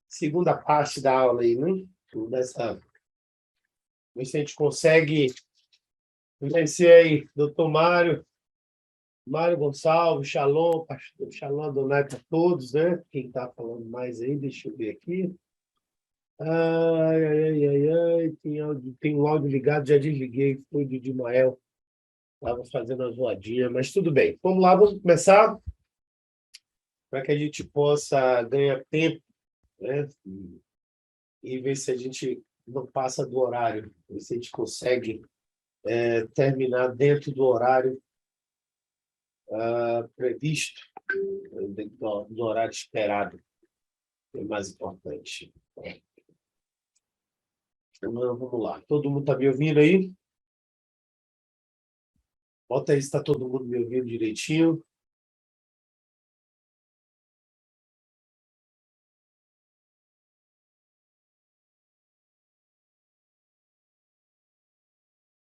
segunda parte da aula aí, né? Ver se a gente consegue vencer aí, doutor Mário Gonçalves, Shalom, pastor Shalom Adonai para todos, né? Quem está falando mais aí, deixa eu ver aqui. Tem um áudio ligado, já desliguei, foi do Dimael, estava fazendo a zoadinha, mas tudo bem. Vamos lá, vamos começar, para que a gente possa ganhar tempo, né? E ver se a gente não passa do horário, ver se a gente consegue terminar dentro do horário previsto, dentro do horário esperado, que é mais importante. Então, vamos lá. Todo mundo está me ouvindo aí? Bota aí se está todo mundo me ouvindo direitinho.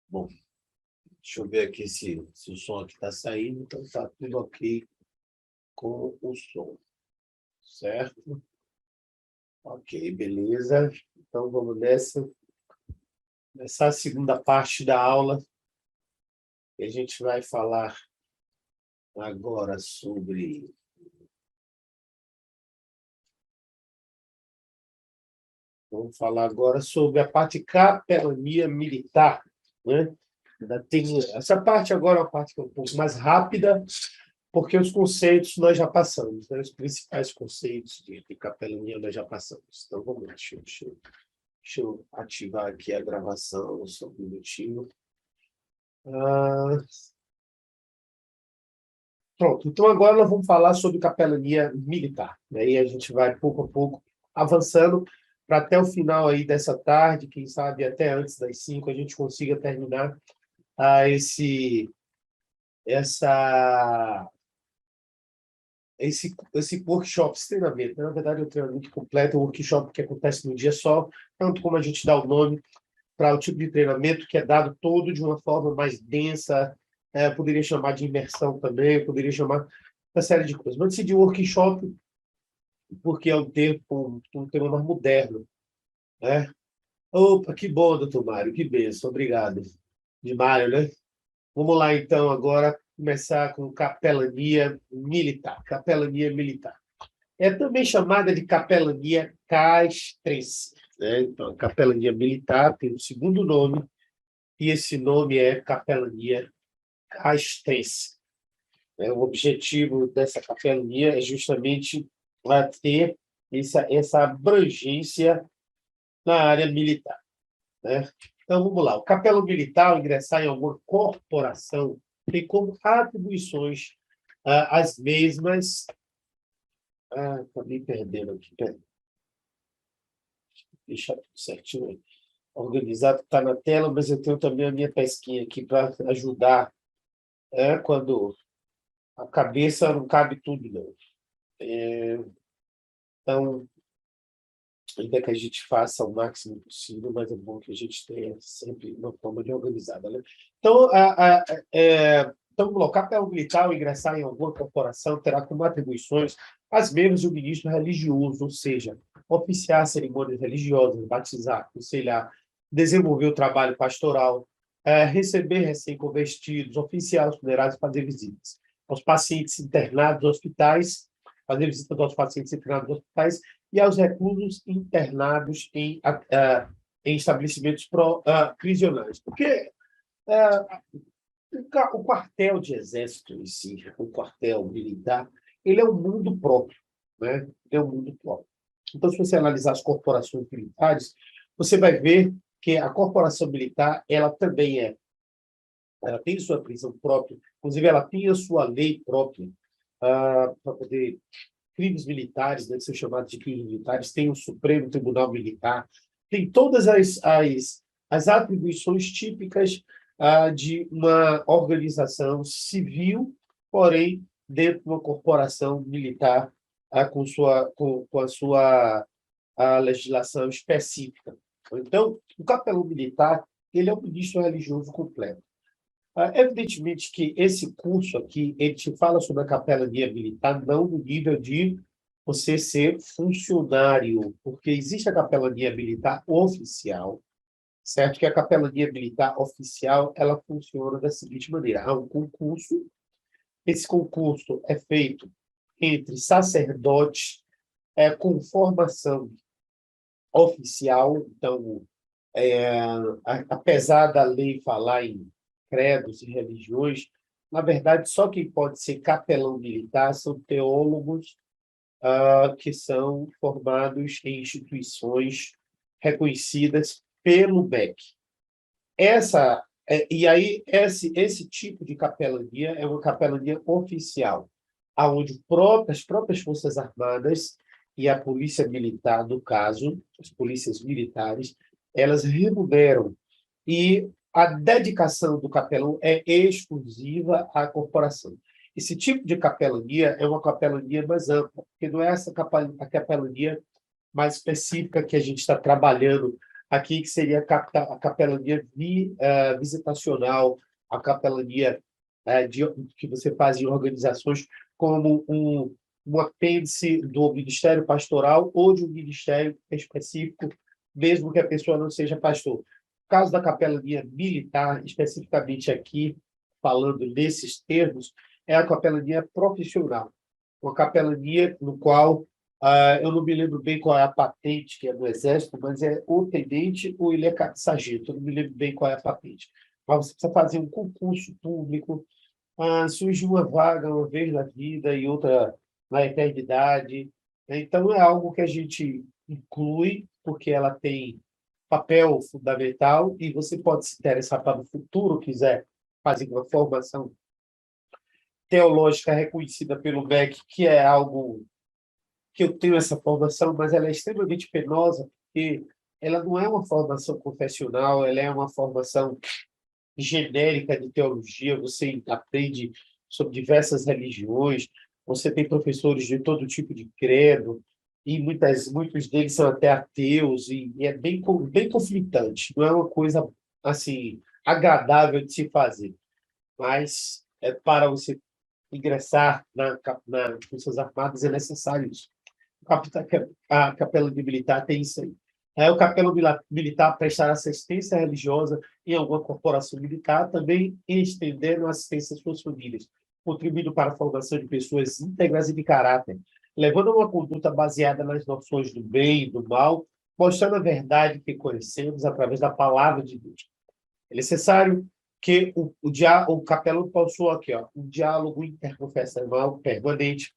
Bom, deixa eu ver aqui se o som aqui está saindo. Então, está tudo ok com o som. Certo? Ok, beleza. Então, vamos nessa. Começar a segunda parte da aula. E a gente vai falar agora sobre... Vamos falar agora sobre a parte capelania militar, né? Essa parte agora é uma parte que é um pouco mais rápida, porque os conceitos nós já passamos, né? Os principais conceitos de capelania nós já passamos. Então, vamos lá, deixa eu ativar aqui a gravação, só um minutinho. Pronto, então agora nós vamos falar sobre capelania militar, né? E a gente vai, pouco a pouco, avançando para até o final aí dessa tarde, quem sabe até antes das 5, a gente consiga terminar esse workshop, esse treinamento. Na verdade, é um treinamento completo, um workshop que acontece num dia só, tanto como a gente dá o nome para o tipo de treinamento que é dado todo de uma forma mais densa, poderia chamar de imersão também, poderia chamar uma série de coisas. Mas decidi workshop porque é um tema mais moderno, né? Opa, que bom, doutor Mário, que bênção, obrigado. De Mário, né? Vamos lá, então, agora começar com capelania militar. Capelania militar. É também chamada de capelania castrense, né? Então, a capelania militar tem um segundo nome, e esse nome é capelania castrense. O objetivo dessa capelania é justamente ter essa abrangência na área militar, né? Então, vamos lá. O capelão militar, ao ingressar em alguma corporação, tem como atribuições as mesmas... Está me perdendo aqui. Deixa tudo certinho. Organizado está na tela, mas eu tenho também a minha pesquinha aqui para ajudar, quando a cabeça não cabe tudo, não. Então, ainda que a gente faça o máximo possível, mas é bom que a gente tenha sempre uma forma de organizada, né? Então, vamos lá, o capelão militar, ao ingressar em alguma corporação, terá como atribuições as mesmas do ministro religioso, ou seja, oficiar cerimônias religiosas, batizar, aconselhar, desenvolver o trabalho pastoral, receber recém-convertidos, oficiar os funerais e fazer visitas aos pacientes internados nos hospitais, fazer visitas aos pacientes internados nos hospitais e aos reclusos internados em estabelecimentos prisionais. Porque o quartel de exército em si, o quartel militar, ele é um mundo próprio, né? É um mundo próprio. Então, se você analisar as corporações militares, você vai ver que a corporação militar, ela também ela tem sua prisão própria, inclusive ela tem a sua lei própria para poder... Crimes militares, deve ser chamado de crimes militares, tem o Supremo Tribunal Militar, tem todas as atribuições típicas de uma organização civil, porém, dentro de uma corporação militar com a sua legislação específica. Então, o capelão militar, ele é um ministro religioso completo. Evidentemente que esse curso aqui, ele te fala sobre a capelania militar, não no nível de você ser funcionário, porque existe a capelania militar oficial, certo? Que a capelania militar oficial, ela funciona da seguinte maneira: há um concurso, esse concurso é feito entre sacerdotes com formação oficial, então, apesar da lei falar em credos e religiões, na verdade, só quem pode ser capelão militar são teólogos que são formados em instituições reconhecidas pelo MEC. E aí, esse tipo de capelania é uma capelania oficial, onde as próprias Forças Armadas e a Polícia Militar, no caso, as polícias militares, elas remuneram. E a dedicação do capelão é exclusiva à corporação. Esse tipo de capelania é uma capelania mais ampla, porque não é a capelania mais específica que a gente está trabalhando aqui, que seria a capelania visitacional, a capelania que você faz em organizações como um apêndice do Ministério Pastoral ou de um ministério específico, mesmo que a pessoa não seja pastor. No caso da capelania militar, especificamente aqui, falando nesses termos, é a capelania profissional, uma capelania no qual eu não me lembro bem qual é a patente que é do Exército, mas é ou tenente ou ele é sargento, eu não me lembro bem qual é a patente. Mas você precisa fazer um concurso público, surge uma vaga uma vez na vida e outra na eternidade. Então, é algo que a gente inclui, porque ela tem papel fundamental e você pode se interessar para o futuro, quiser fazer uma formação teológica reconhecida pelo MEC, que é algo que eu tenho essa formação, mas ela é extremamente penosa, porque ela não é uma formação confessional, ela é uma formação genérica de teologia, você aprende sobre diversas religiões, você tem professores de todo tipo de credo, e muitos deles são até ateus, e é bem conflitante, não é uma coisa assim agradável de se fazer, mas para você ingressar nas Forças Armadas é necessário isso. A capela militar tem isso aí. O capelão militar prestar assistência religiosa em alguma corporação militar, também estendendo a assistência às suas famílias, contribuindo para a formação de pessoas íntegras e de caráter, levando a uma conduta baseada nas noções do bem e do mal, mostrando a verdade que conhecemos através da palavra de Deus. É necessário que o capelão possua aqui, um diálogo interconfessional permanente,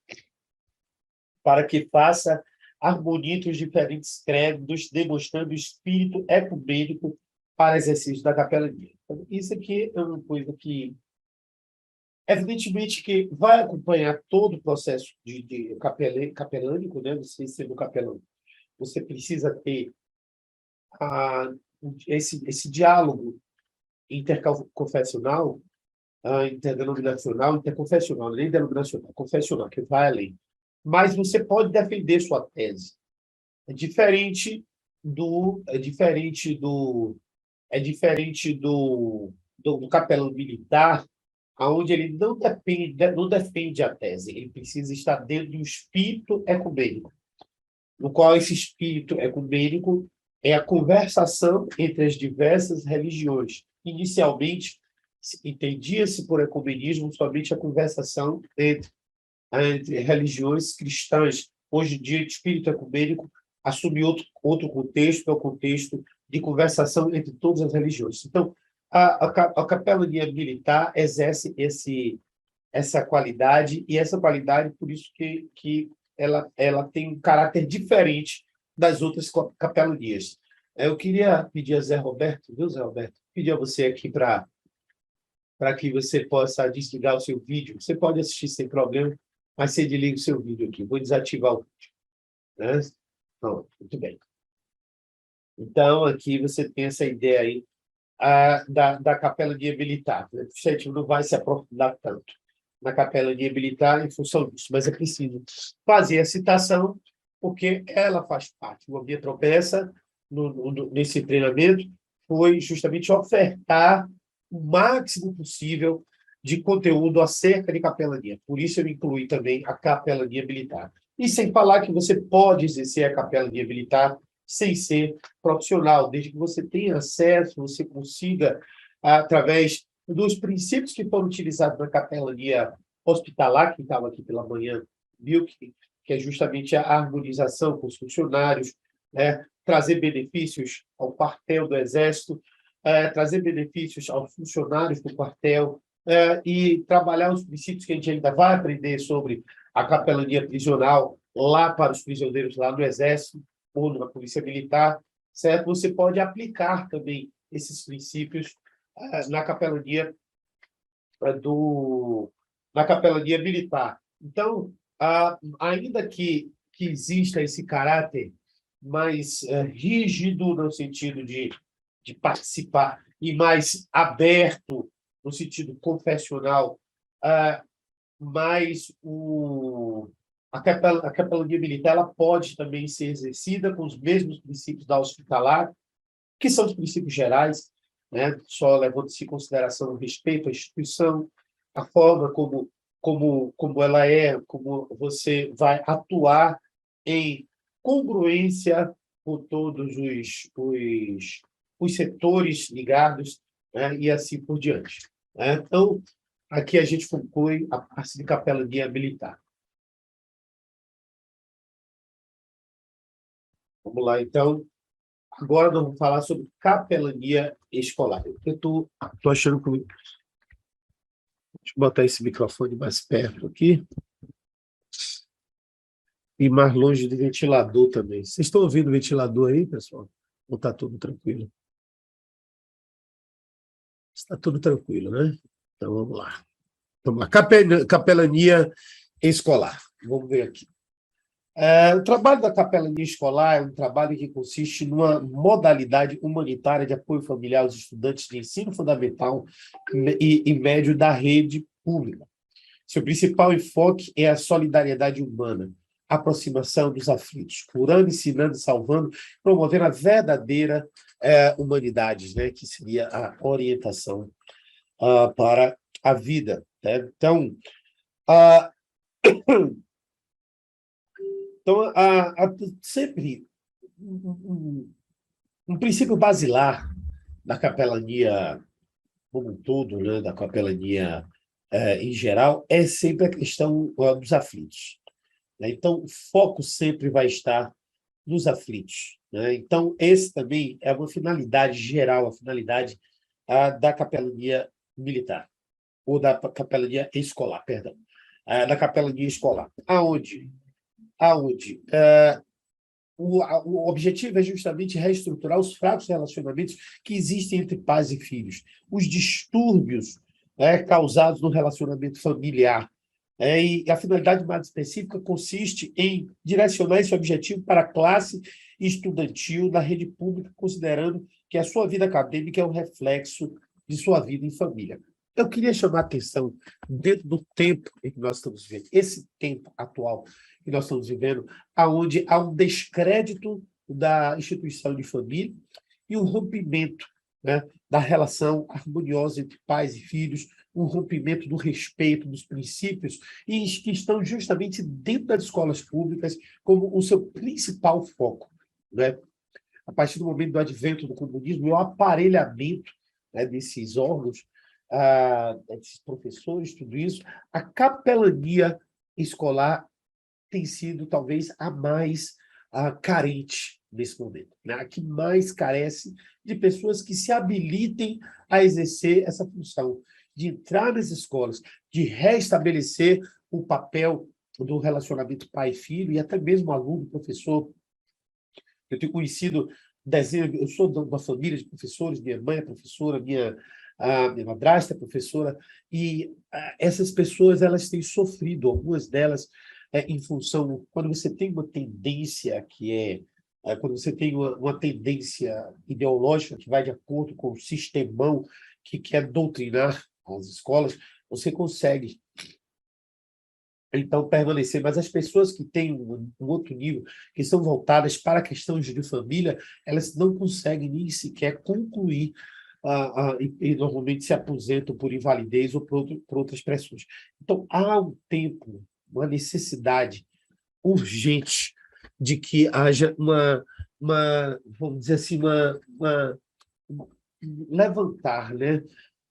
para que faça harmonia entre os diferentes credos, demonstrando o espírito ecumênico para exercício da capelania. Então, isso aqui é uma coisa que, evidentemente, que vai acompanhar todo o processo de capelânico, né? Você sendo capelão, você precisa ter a, esse diálogo interconfessional, interdenominacional, interconfessional, nem denominacional, confessional, que vai além. Mas você pode defender sua tese. É diferente do capelão militar, onde ele não defende a tese, ele precisa estar dentro do espírito ecumênico, no qual esse espírito ecumênico é a conversação entre as diversas religiões. Inicialmente, entendia-se por ecumenismo somente a conversação entre religiões cristãs. Hoje em dia, o espírito ecumênico assume outro contexto, que é o contexto de conversação entre todas as religiões. Então, a capelania militar exerce essa qualidade, e essa qualidade, por isso que ela tem um caráter diferente das outras capelanias. Eu queria pedir a Zé Roberto, viu, Zé Roberto? Pedir a você aqui para que você possa desligar o seu vídeo. Você pode assistir sem problema, mas você desliga o seu vídeo aqui. Vou desativar o vídeo. Né? Pronto, muito bem. Então, aqui você tem essa ideia aí da capelania militar. A gente não vai se aprofundar tanto na capelania militar em função disso, mas é preciso fazer a citação, porque ela faz parte. Uma minha tropeça nesse treinamento foi justamente ofertar o máximo possível de conteúdo acerca de capelania. Por isso eu incluí também a capelania militar. E sem falar que você pode exercer a capelania militar sem ser profissional, desde que você tenha acesso, você consiga, através dos princípios que foram utilizados na capelania hospitalar, que estava aqui pela manhã, viu que é justamente a harmonização com os funcionários, né? Trazer benefícios ao quartel do Exército, trazer benefícios aos funcionários do quartel, e trabalhar os princípios que a gente ainda vai aprender sobre a capelania prisional lá para os prisioneiros lá no Exército ou na Polícia Militar, certo? Você pode aplicar também esses princípios na capelania do na capelania militar. Então, ainda que exista esse caráter mais rígido no sentido de participar e mais aberto no sentido confessional, mas a capelania militar ela pode também ser exercida com os mesmos princípios da hospitalar, que são os princípios gerais, né? Só levando-se em consideração o respeito à instituição, a forma como ela é, como você vai atuar em congruência com todos os setores ligados, né? E assim por diante, né? Então, aqui a gente conclui a parte de capelania militar. Vamos lá, então. Agora nós vamos falar sobre capelania escolar. Eu estou achando que... Deixa eu botar esse microfone mais perto aqui e mais longe do ventilador também. Vocês estão ouvindo o ventilador aí, pessoal? Ou está tudo tranquilo? Está tudo tranquilo, né? Então, vamos lá. Vamos lá. Capelania escolar. Vamos ver aqui. O trabalho da capelania escolar é um trabalho que consiste numa modalidade humanitária de apoio familiar aos estudantes de ensino fundamental e médio da rede pública. Seu principal enfoque é a solidariedade humana, a aproximação dos aflitos, curando, ensinando, salvando, promovendo a verdadeira humanidade, né, que seria a orientação para a vida, né? Então, sempre um princípio basilar da capelania como um todo, né, da capelania em geral, é sempre a questão dos aflitos, né? Então, o foco sempre vai estar nos aflitos, né? Então, esse também é uma finalidade geral, a finalidade da capelania militar, ou da capelania escolar, perdão, da capelania escolar. Aonde o objetivo é justamente reestruturar os fracos relacionamentos que existem entre pais e filhos, os distúrbios causados no relacionamento familiar. E a finalidade mais específica consiste em direcionar esse objetivo para a classe estudantil da rede pública, considerando que a sua vida acadêmica é um reflexo de sua vida em família. Eu queria chamar a atenção, dentro do tempo em que nós estamos vivendo, esse tempo atual que nós estamos vivendo, onde há um descrédito da instituição de família e um rompimento, né, da relação harmoniosa entre pais e filhos, um rompimento do respeito, dos princípios, e que estão justamente dentro das escolas públicas como o seu principal foco, né? A partir do momento do advento do comunismo e o aparelhamento, né, desses órgãos, desses professores, tudo isso, a capelania escolar tem sido, talvez, a mais carente nesse momento, né? A que mais carece de pessoas que se habilitem a exercer essa função, de entrar nas escolas, de restabelecer o papel do relacionamento pai-filho e até mesmo aluno-professor. Eu tenho conhecido dezenas, eu sou de uma família de professores, minha mãe é professora, minha madrasta é professora, e essas pessoas elas têm sofrido, algumas delas, em função, quando você tem uma tendência quando você tem uma tendência ideológica que vai de acordo com o sistemão que quer doutrinar as escolas, você consegue então permanecer, mas as pessoas que têm um outro nível, que são voltadas para questões de família, elas não conseguem nem sequer concluir e normalmente se aposentam por invalidez ou por outras pressões. Então, há um tempo, uma necessidade urgente de que haja vamos dizer assim, levantar, né,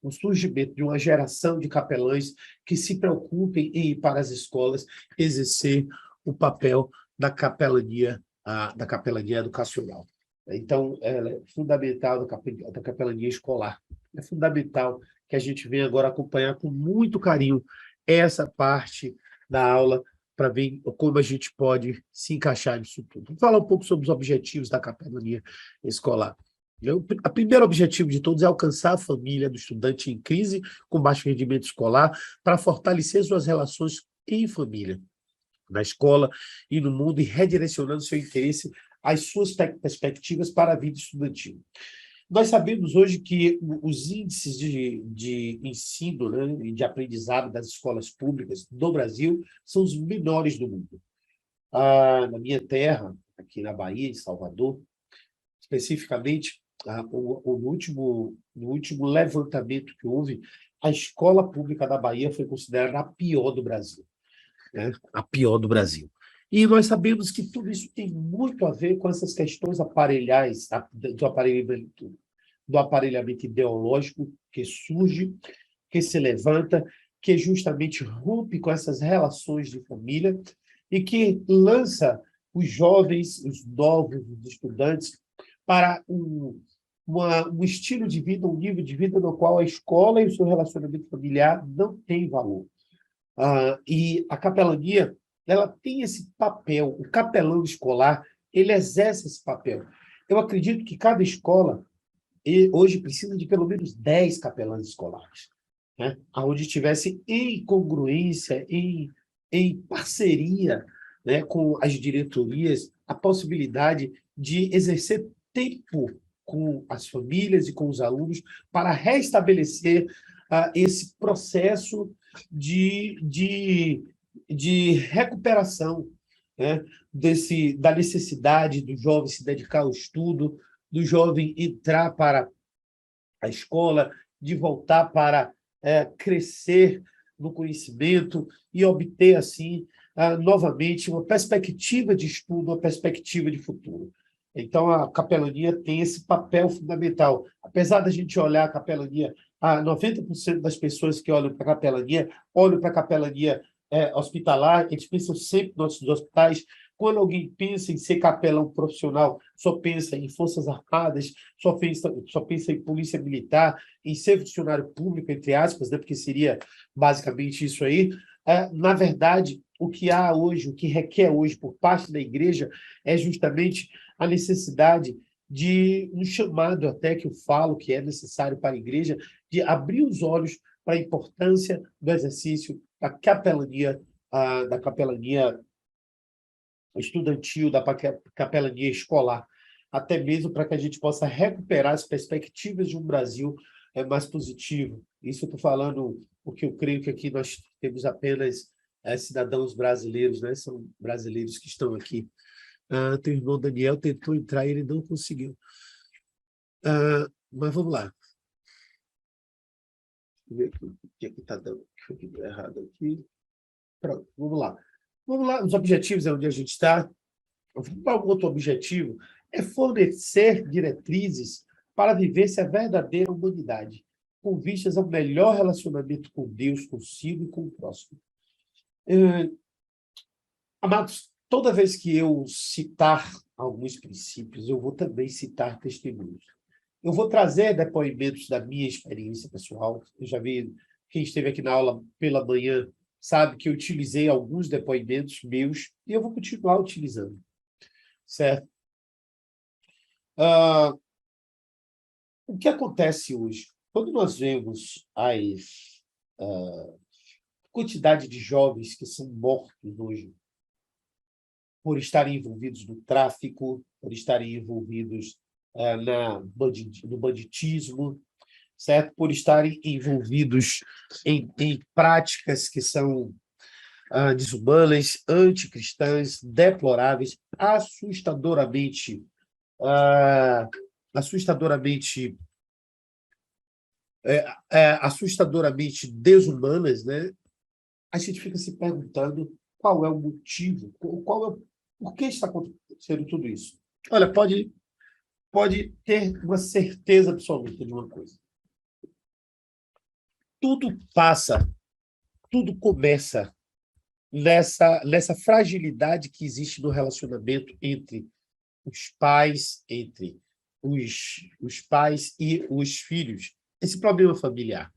o surgimento de uma geração de capelães que se preocupem em ir para as escolas exercer o papel da capelania educacional. Então, ela é fundamental da capelania escolar. É fundamental que a gente venha agora acompanhar com muito carinho essa parte da aula para ver como a gente pode se encaixar nisso tudo. Vamos falar um pouco sobre os objetivos da capelania escolar. O primeiro objetivo de todos é alcançar a família do estudante em crise com baixo rendimento escolar para fortalecer suas relações em família, na escola e no mundo, e redirecionando seu interesse às suas perspectivas para a vida estudantil. Nós sabemos hoje que os índices de ensino, né, e de aprendizado das escolas públicas do Brasil são os menores do mundo. Na minha terra, aqui na Bahia, em Salvador, especificamente, no último levantamento que houve, a escola pública da Bahia foi considerada a pior do Brasil, né? A pior do Brasil. E nós sabemos que tudo isso tem muito a ver com essas questões aparelhais, do aparelhamento ideológico que surge, que se levanta, que justamente rompe com essas relações de família e que lança os jovens, os novos, os estudantes, para um estilo de vida, um nível de vida no qual a escola e o seu relacionamento familiar não têm valor. E a capelania, ela tem esse papel, o capelão escolar, ele exerce esse papel. Eu acredito que cada escola hoje precisa de pelo menos 10 capelães escolares, né? Onde estivesse em congruência, em parceria, né, com as diretorias, a possibilidade de exercer tempo com as famílias e com os alunos para restabelecer esse processo de recuperação, né, da necessidade do jovem se dedicar ao estudo, do jovem entrar para a escola, de voltar para crescer no conhecimento e obter, assim, novamente, uma perspectiva de estudo, uma perspectiva de futuro. Então, a capelania tem esse papel fundamental. Apesar da gente olhar a capelania, 90% das pessoas que olham para a capelania hospitalar, eles pensam sempre nos hospitais. Quando alguém pensa em ser capelão profissional, só pensa em Forças Armadas, só pensa em polícia militar, em ser funcionário público, entre aspas, né, porque seria basicamente isso aí. Na verdade, o que há hoje, o que requer hoje por parte da igreja é justamente a necessidade de um chamado, até que eu falo que é necessário para a igreja, de abrir os olhos para a importância do exercício da capelania estudantil, da capelania escolar, até mesmo para que a gente possa recuperar as perspectivas de um Brasil mais positivo. Isso eu estou falando porque eu creio que aqui nós temos apenas cidadãos brasileiros, né? São brasileiros que estão aqui. Teu irmão Daniel tentou entrar e ele não conseguiu. Mas vamos lá. Deixa eu ver o que está dando errado aqui. Pronto, vamos lá. Vamos lá, os objetivos é onde a gente está. Um outro objetivo é fornecer diretrizes para viver a verdadeira humanidade, com vistas ao melhor relacionamento com Deus, consigo e com o próximo. Amados, toda vez que eu citar alguns princípios, eu vou também citar testemunhos. Eu vou trazer depoimentos da minha experiência pessoal. Eu já vi, quem esteve aqui na aula pela manhã sabe que eu utilizei alguns depoimentos meus e eu vou continuar utilizando. Certo? O que acontece hoje? Quando nós vemos a quantidade de jovens que são mortos hoje por estarem envolvidos no tráfico, por estarem envolvidos no banditismo, certo? Por estarem envolvidos em práticas que são desumanas, anticristãs, deploráveis, assustadoramente assustadoramente desumanas, né? A gente fica se perguntando qual é o motivo, por que está acontecendo tudo isso? Olha, pode ter uma certeza absoluta de uma coisa. Tudo passa, tudo começa nessa fragilidade que existe no relacionamento entre os pais e os filhos, esse problema familiar.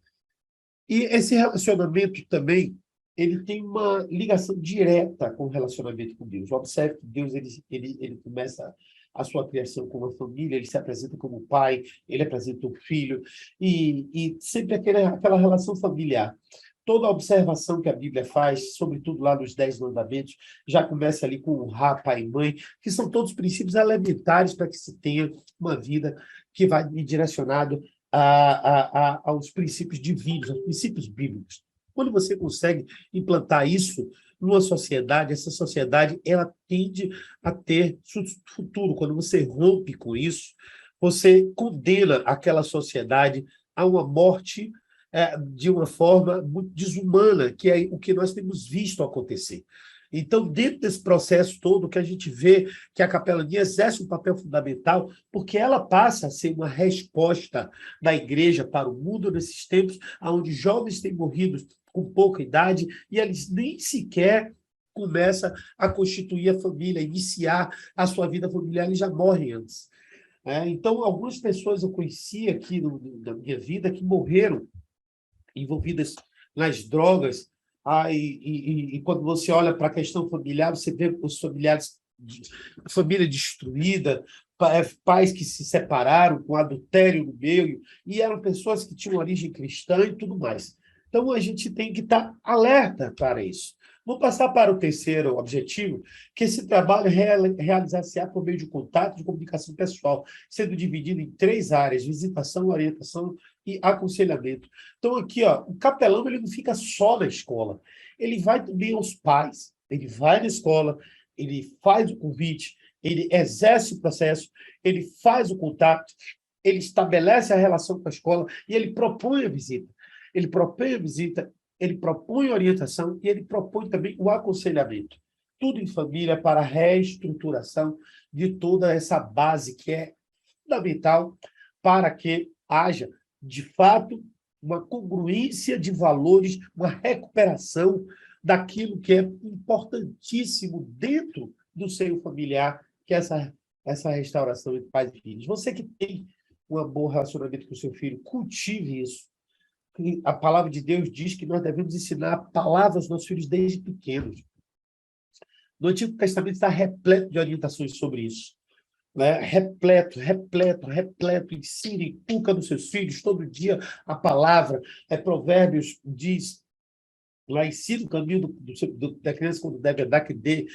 E esse relacionamento também, ele tem uma ligação direta com o relacionamento com Deus. Observe que Deus ele começa a sua criação com uma família, ele se apresenta como pai, ele apresenta o filho, e sempre aquela relação familiar. Toda a observação que a Bíblia faz, sobretudo lá nos 10 mandamentos, já começa ali com honrar pai e mãe, que são todos princípios elementares para que se tenha uma vida que vai direcionado aos princípios divinos, aos princípios bíblicos. Quando você consegue implantar isso numa sociedade, essa sociedade ela tende a ter futuro. Quando você rompe com isso, você condena aquela sociedade a uma morte de uma forma muito desumana, que é o que nós temos visto acontecer. Então, dentro desse processo todo, que a gente vê que a capelania exerce um papel fundamental, porque ela passa a ser uma resposta da igreja para o mundo nesses tempos, onde jovens têm morrido com pouca idade e eles nem sequer começam a constituir a família, iniciar a sua vida familiar, eles já morrem antes. Então, algumas pessoas eu conheci aqui na minha vida que morreram envolvidas nas drogas. E quando você olha para a questão familiar, você vê os familiares, família destruída, pais que se separaram com adultério no meio, e eram pessoas que tinham origem cristã e tudo mais. Então, a gente tem que estar alerta para isso. Vou passar para o terceiro objetivo, que esse trabalho realizar-se-á por meio de contato de comunicação pessoal, sendo dividido em 3 áreas: visitação, orientação e aconselhamento. Então, aqui, o capelão ele não fica só na escola, ele vai também aos pais, ele vai na escola, ele faz o convite, ele exerce o processo, ele faz o contato, ele estabelece a relação com a escola e ele propõe a visita. Ele propõe a visita, ele propõe a orientação e ele propõe também o aconselhamento. Tudo em família para a reestruturação de toda essa base que é fundamental para que haja, de fato, uma congruência de valores, uma recuperação daquilo que é importantíssimo dentro do seio familiar, que é essa restauração entre pais e filhos. Você que tem um bom relacionamento com o seu filho, cultive isso. A palavra de Deus diz que nós devemos ensinar palavras aos nossos filhos desde pequenos. No Antigo Testamento está repleto de orientações sobre isso. Repleto. Ensine, inculca nos seus filhos todo dia a palavra. Provérbios diz, lá ensina o caminho da criança quando deve andar,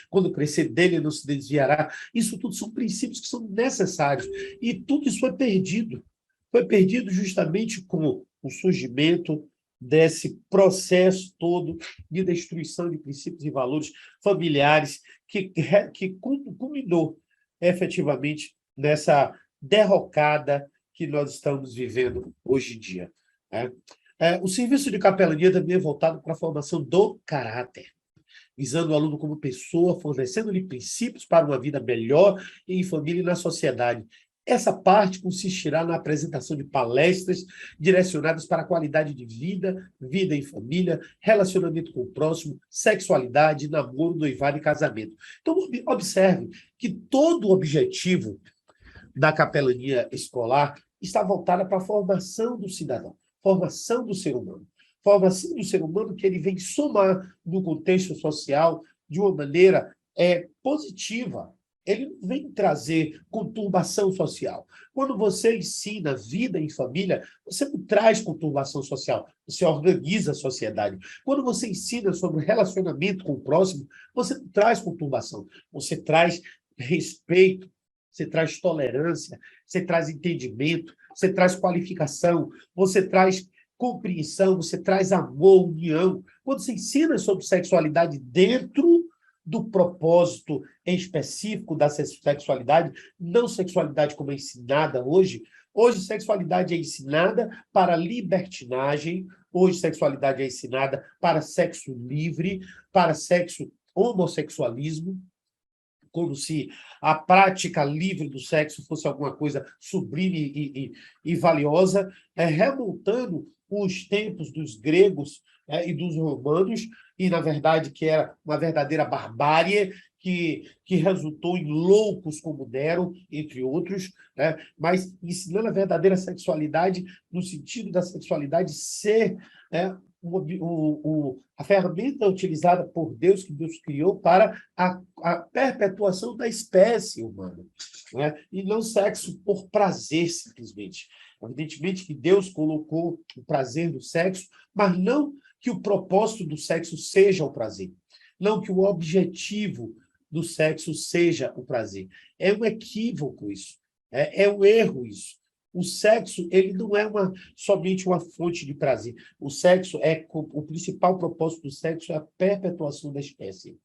quando crescer dele não se desviará. Isso tudo são princípios que são necessários. E tudo isso foi perdido. Foi perdido justamente com o surgimento desse processo todo de destruição de princípios e valores familiares que culminou efetivamente nessa derrocada que nós estamos vivendo hoje em dia. O serviço de capelania também é voltado para a formação do caráter, visando o aluno como pessoa, fornecendo-lhe princípios para uma vida melhor em família e na sociedade. Essa parte consistirá na apresentação de palestras direcionadas para a qualidade de vida, vida em família, relacionamento com o próximo, sexualidade, namoro, noivado e casamento. Então, observe que todo o objetivo da capelania escolar está voltada para a formação do cidadão, formação do ser humano. Formação do ser humano que ele vem somar no contexto social de uma maneira positiva. Ele não vem trazer conturbação social. Quando você ensina vida em família, você não traz conturbação social, você organiza a sociedade. Quando você ensina sobre relacionamento com o próximo, você não traz conturbação, você traz respeito, você traz tolerância, você traz entendimento, você traz qualificação, você traz compreensão, você traz amor, união. Quando você ensina sobre sexualidade dentro do propósito em específico da sexualidade, não sexualidade como é ensinada hoje. Hoje, sexualidade é ensinada para libertinagem, hoje, sexualidade é ensinada para sexo livre, para sexo homossexualismo, como se a prática livre do sexo fosse alguma coisa sublime e valiosa, remontando os tempos dos gregos e dos romanos, e, na verdade, que era uma verdadeira barbárie, que resultou em loucos como Nero, entre outros, mas ensinando a verdadeira sexualidade, no sentido da sexualidade ser a ferramenta utilizada por Deus, que Deus criou para a perpetuação da espécie humana, e não sexo por prazer, simplesmente. Evidentemente que Deus colocou o prazer no sexo, mas não que o propósito do sexo seja o prazer, não que o objetivo do sexo seja o prazer. É um equívoco isso, é um erro isso. O sexo, ele não é somente uma fonte de prazer. O sexo o principal propósito do sexo é a perpetuação da espécie.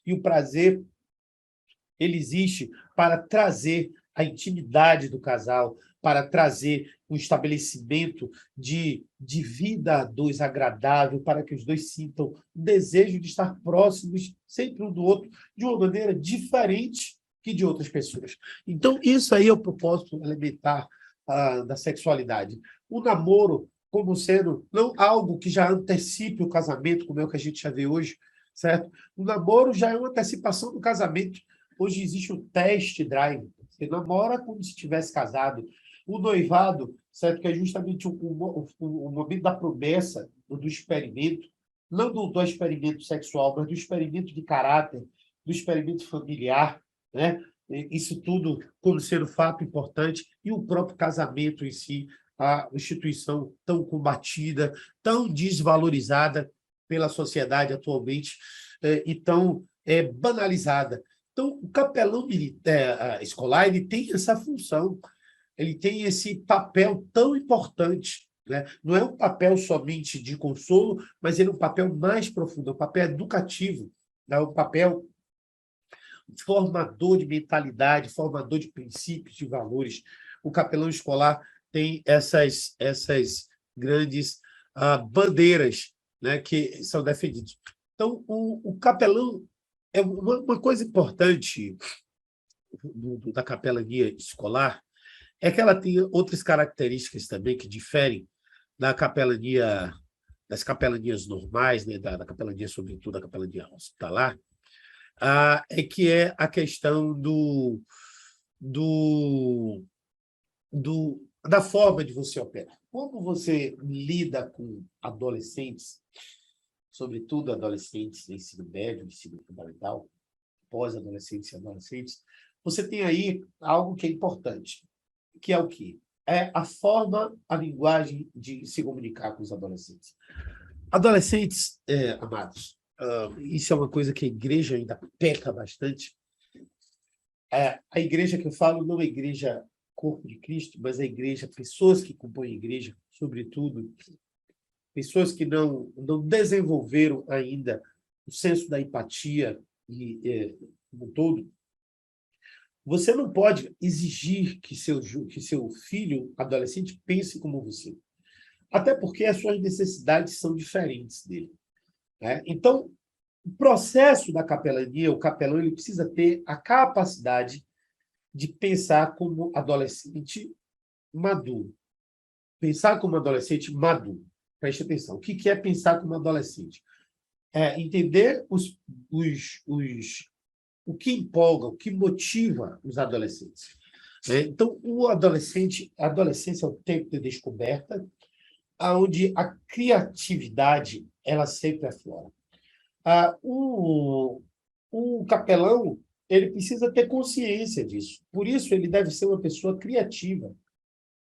E o prazer, ele existe para trazer a intimidade do casal, para trazer um estabelecimento de vida a dois agradável, para que os dois sintam o desejo de estar próximos sempre um do outro, de uma maneira diferente que de outras pessoas. Então, isso aí é o propósito elementar da sexualidade. O namoro como sendo não algo que já antecipe o casamento, como é o que a gente já vê hoje, certo? O namoro já é uma antecipação do casamento. Hoje existe o test drive. Você namora como se estivesse casado. O noivado, certo? Que é justamente o momento da promessa, do experimento, não do experimento sexual, mas do experimento de caráter, do experimento familiar, né? Isso tudo como ser um fato importante, e o próprio casamento em si, a instituição tão combatida, tão desvalorizada pela sociedade atualmente, e tão banalizada. Então, o capelão militar, escolar, ele tem essa função, ele tem esse papel tão importante, né? Não é um papel somente de consolo, mas ele é um papel mais profundo, é um papel educativo, é um papel formador de mentalidade, formador de princípios, de valores. O capelão escolar tem essas grandes bandeiras, né, que são defendidas. Então, o capelão é uma coisa importante da capelania escolar, é que ela tem outras características também que diferem da capelania, das capelanias normais, né, da capelania, sobretudo da capelania hospitalar, é que é a questão da forma de você operar. Como você lida com adolescentes, sobretudo adolescentes de ensino médio, ensino fundamental, pós-adolescentes e adolescentes, você tem aí algo que é importante, que é o quê? É a forma, a linguagem de se comunicar com os adolescentes. Adolescentes, amados, isso é uma coisa que a igreja ainda peca bastante. A igreja que eu falo não é a igreja corpo de Cristo, mas a igreja, pessoas que compõem a igreja, sobretudo, pessoas que não desenvolveram ainda o senso da empatia como um todo. Você não pode exigir que seu filho adolescente pense como você, até porque as suas necessidades são diferentes dele, né? Então, o processo da capelania, o capelão, ele precisa ter a capacidade de pensar como adolescente maduro. Pensar como adolescente maduro. Preste atenção. O que é pensar como adolescente? É entender o que empolga, o que motiva os adolescentes. Então, a adolescência é o tempo de descoberta, onde a criatividade ela sempre aflora. O capelão, ele precisa ter consciência disso. Por isso, ele deve ser uma pessoa criativa.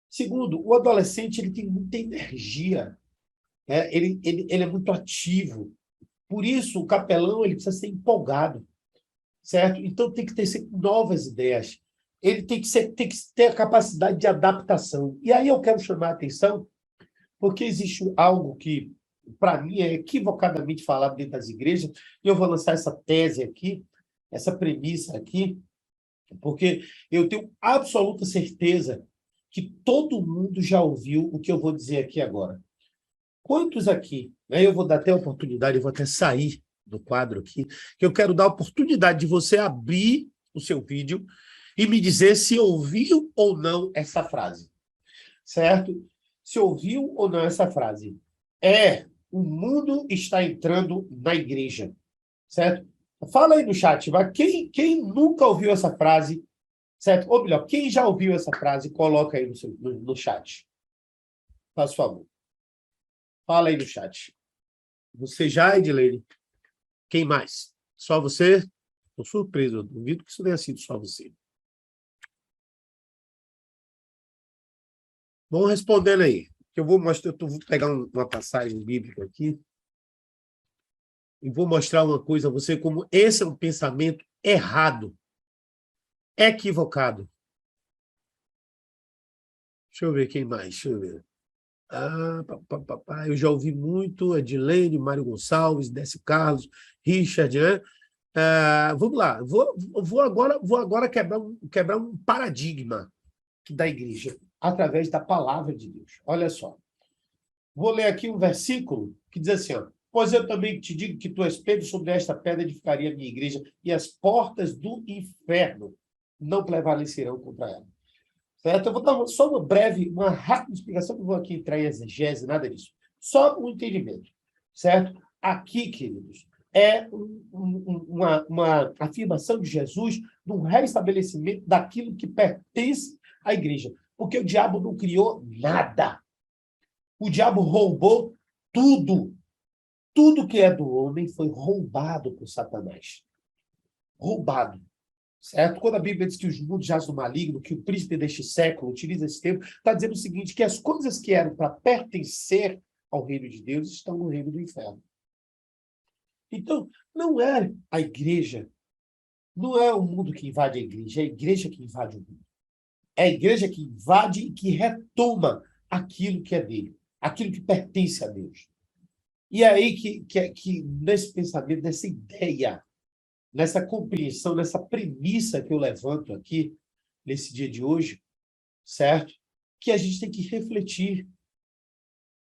Segundo, o adolescente ele tem muita energia, né? Ele é muito ativo. Por isso, o capelão ele precisa ser empolgado, certo? Então, tem que ter sempre novas ideias. Ele tem que ter a capacidade de adaptação. E aí eu quero chamar a atenção, porque existe algo que, para mim, é equivocadamente falado dentro das igrejas, e eu vou lançar essa tese aqui, essa premissa aqui, porque eu tenho absoluta certeza que todo mundo já ouviu o que eu vou dizer aqui agora. Quantos aqui, né, eu vou dar até a oportunidade, eu vou até sair do quadro aqui, que eu quero dar a oportunidade de você abrir o seu vídeo e me dizer se ouviu ou não essa frase, certo? Se ouviu ou não essa frase. O mundo está entrando na igreja, certo? Fala aí no chat, vai. Quem nunca ouviu essa frase, certo? Ou melhor, quem já ouviu essa frase, coloca aí no chat. Faz favor. Fala aí no chat. Você já, Edilene? Quem mais? Só você? Estou surpreso, eu duvido que isso tenha sido só você. Vão respondendo aí. Eu vou mostrar, eu vou pegar uma passagem bíblica aqui e vou mostrar uma coisa a você, como esse é um pensamento errado, equivocado. Deixa eu ver quem mais, deixa eu ver. Eu já ouvi muito, Edilene, Mário Gonçalves, Décio Carlos, Richard, né? Vamos lá, vou agora quebrar um paradigma da igreja, através da palavra de Deus. Olha só. Vou ler aqui um versículo que diz assim, ó, pois eu também te digo que tu és Pedro, sobre esta pedra edificaria a minha igreja, e as portas do inferno não prevalecerão contra ela. Certo? Eu vou dar só uma rápida explicação, não vou aqui entrar em exegese, nada disso. Só um entendimento, certo? Aqui, queridos, é uma afirmação de Jesus de um restabelecimento daquilo que pertence à igreja. Porque o diabo não criou nada. O diabo roubou tudo. Tudo que é do homem foi roubado por Satanás. Roubado. Certo? Quando a Bíblia diz que os mundos jazem no maligno, que o príncipe deste século utiliza esse termo, está dizendo o seguinte, que as coisas que eram para pertencer ao reino de Deus estão no reino do inferno. Então, não é a igreja, não é o mundo que invade a igreja que invade o mundo. É a igreja que invade e que retoma aquilo que é dele, aquilo que pertence a Deus. E é aí que nesse pensamento, nessa ideia, nessa compreensão, nessa premissa que eu levanto aqui, nesse dia de hoje, certo? Que a gente tem que refletir.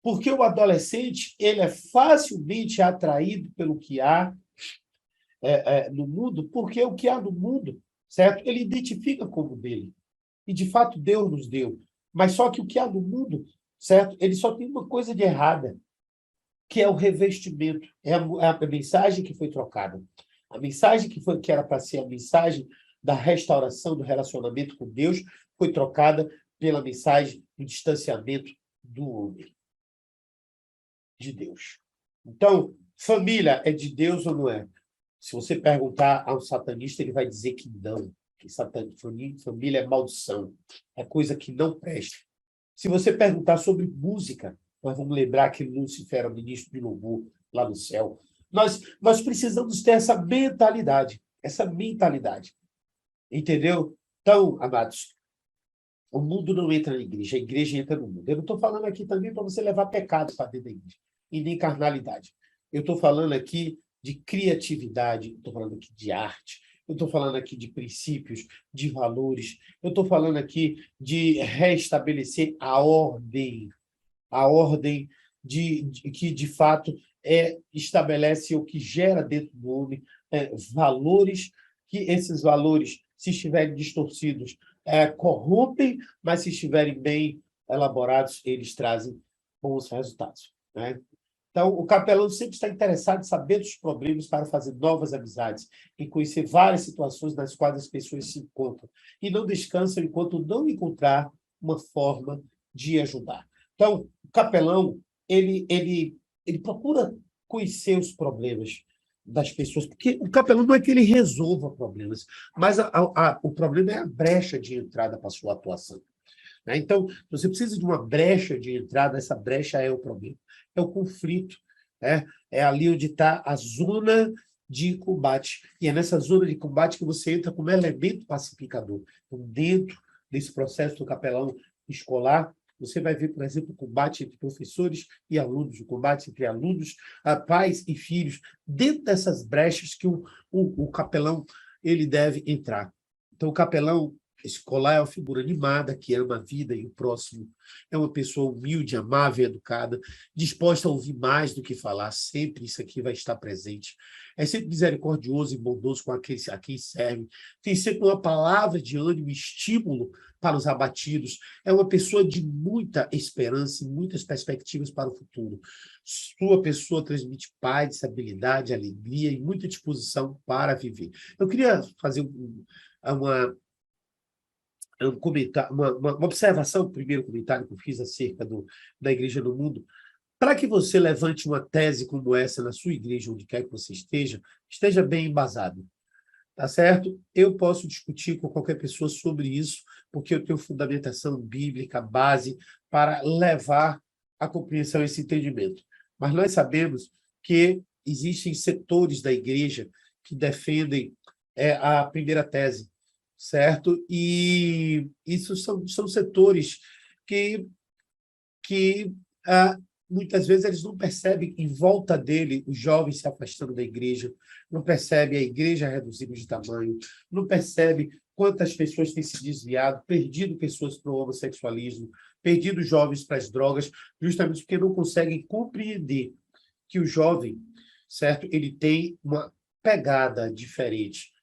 Porque o adolescente, ele é facilmente atraído pelo que há no mundo, porque o que há no mundo, certo? Ele identifica como dele. E, de fato, Deus nos deu. Mas só que o que há no mundo, certo? Ele só tem uma coisa de errada, que é o revestimento, é a mensagem que foi trocada. A mensagem que era para ser a mensagem da restauração do relacionamento com Deus foi trocada pela mensagem do distanciamento do homem de Deus. Então, família é de Deus ou não é? Se você perguntar a um satanista, ele vai dizer que não, que família é maldição, é coisa que não presta. Se você perguntar sobre música, nós vamos lembrar que Lúcifer era o ministro de louvor lá no céu. Nós precisamos ter essa mentalidade. Entendeu? Então, amados, o mundo não entra na igreja, a igreja entra no mundo. Eu não estou falando aqui também para você levar pecado para dentro da igreja, e nem carnalidade. Eu estou falando aqui de criatividade, estou falando aqui de arte, eu estou falando aqui de princípios, de valores, eu estou falando aqui de restabelecer a ordem que, de fato, estabelece o que gera dentro do homem valores, que esses valores, se estiverem distorcidos, corrompem, mas se estiverem bem elaborados, eles trazem bons resultados, né? Então, o capelão sempre está interessado em saber dos problemas para fazer novas amizades, em conhecer várias situações nas quais as pessoas se encontram, e não descansam enquanto não encontrar uma forma de ajudar. Então, o capelão, ele procura conhecer os problemas das pessoas, porque o capelão não é que ele resolva problemas, mas o problema é a brecha de entrada para a sua atuação, né? Então, você precisa de uma brecha de entrada, essa brecha é o problema, é o conflito, né? É ali onde está a zona de combate, e é nessa zona de combate que você entra como elemento pacificador. Então, dentro desse processo do capelão escolar, você vai ver, por exemplo, o combate entre professores e alunos, o combate entre alunos, pais e filhos, dentro dessas brechas que o capelão ele deve entrar. Então, o capelão escolar é uma figura animada, que ama a vida e o próximo. É uma pessoa humilde, amável, educada, disposta a ouvir mais do que falar. Sempre isso aqui vai estar presente. É sempre misericordioso e bondoso com aqueles a quem serve. Tem sempre uma palavra de ânimo e estímulo para os abatidos. É uma pessoa de muita esperança e muitas perspectivas para o futuro. Sua pessoa transmite paz, estabilidade, alegria e muita disposição para viver. Eu queria fazer uma uma observação, o primeiro comentário que eu fiz acerca da Igreja no Mundo, para que você levante uma tese como essa na sua igreja, onde quer que você esteja bem embasado, tá certo? Eu posso discutir com qualquer pessoa sobre isso, porque eu tenho fundamentação bíblica, base, para levar a compreensão a esse entendimento. Mas nós sabemos que existem setores da igreja que defendem a primeira tese, certo? E isso são setores que, que muitas vezes eles não percebem em volta dele os jovens se afastando da igreja, não percebe a igreja reduzindo de tamanho, não percebe quantas pessoas têm se desviado, perdido pessoas para o homossexualismo, perdido jovens para as drogas, justamente porque não conseguem compreender que o jovem, certo? Ele tem uma pegada diferente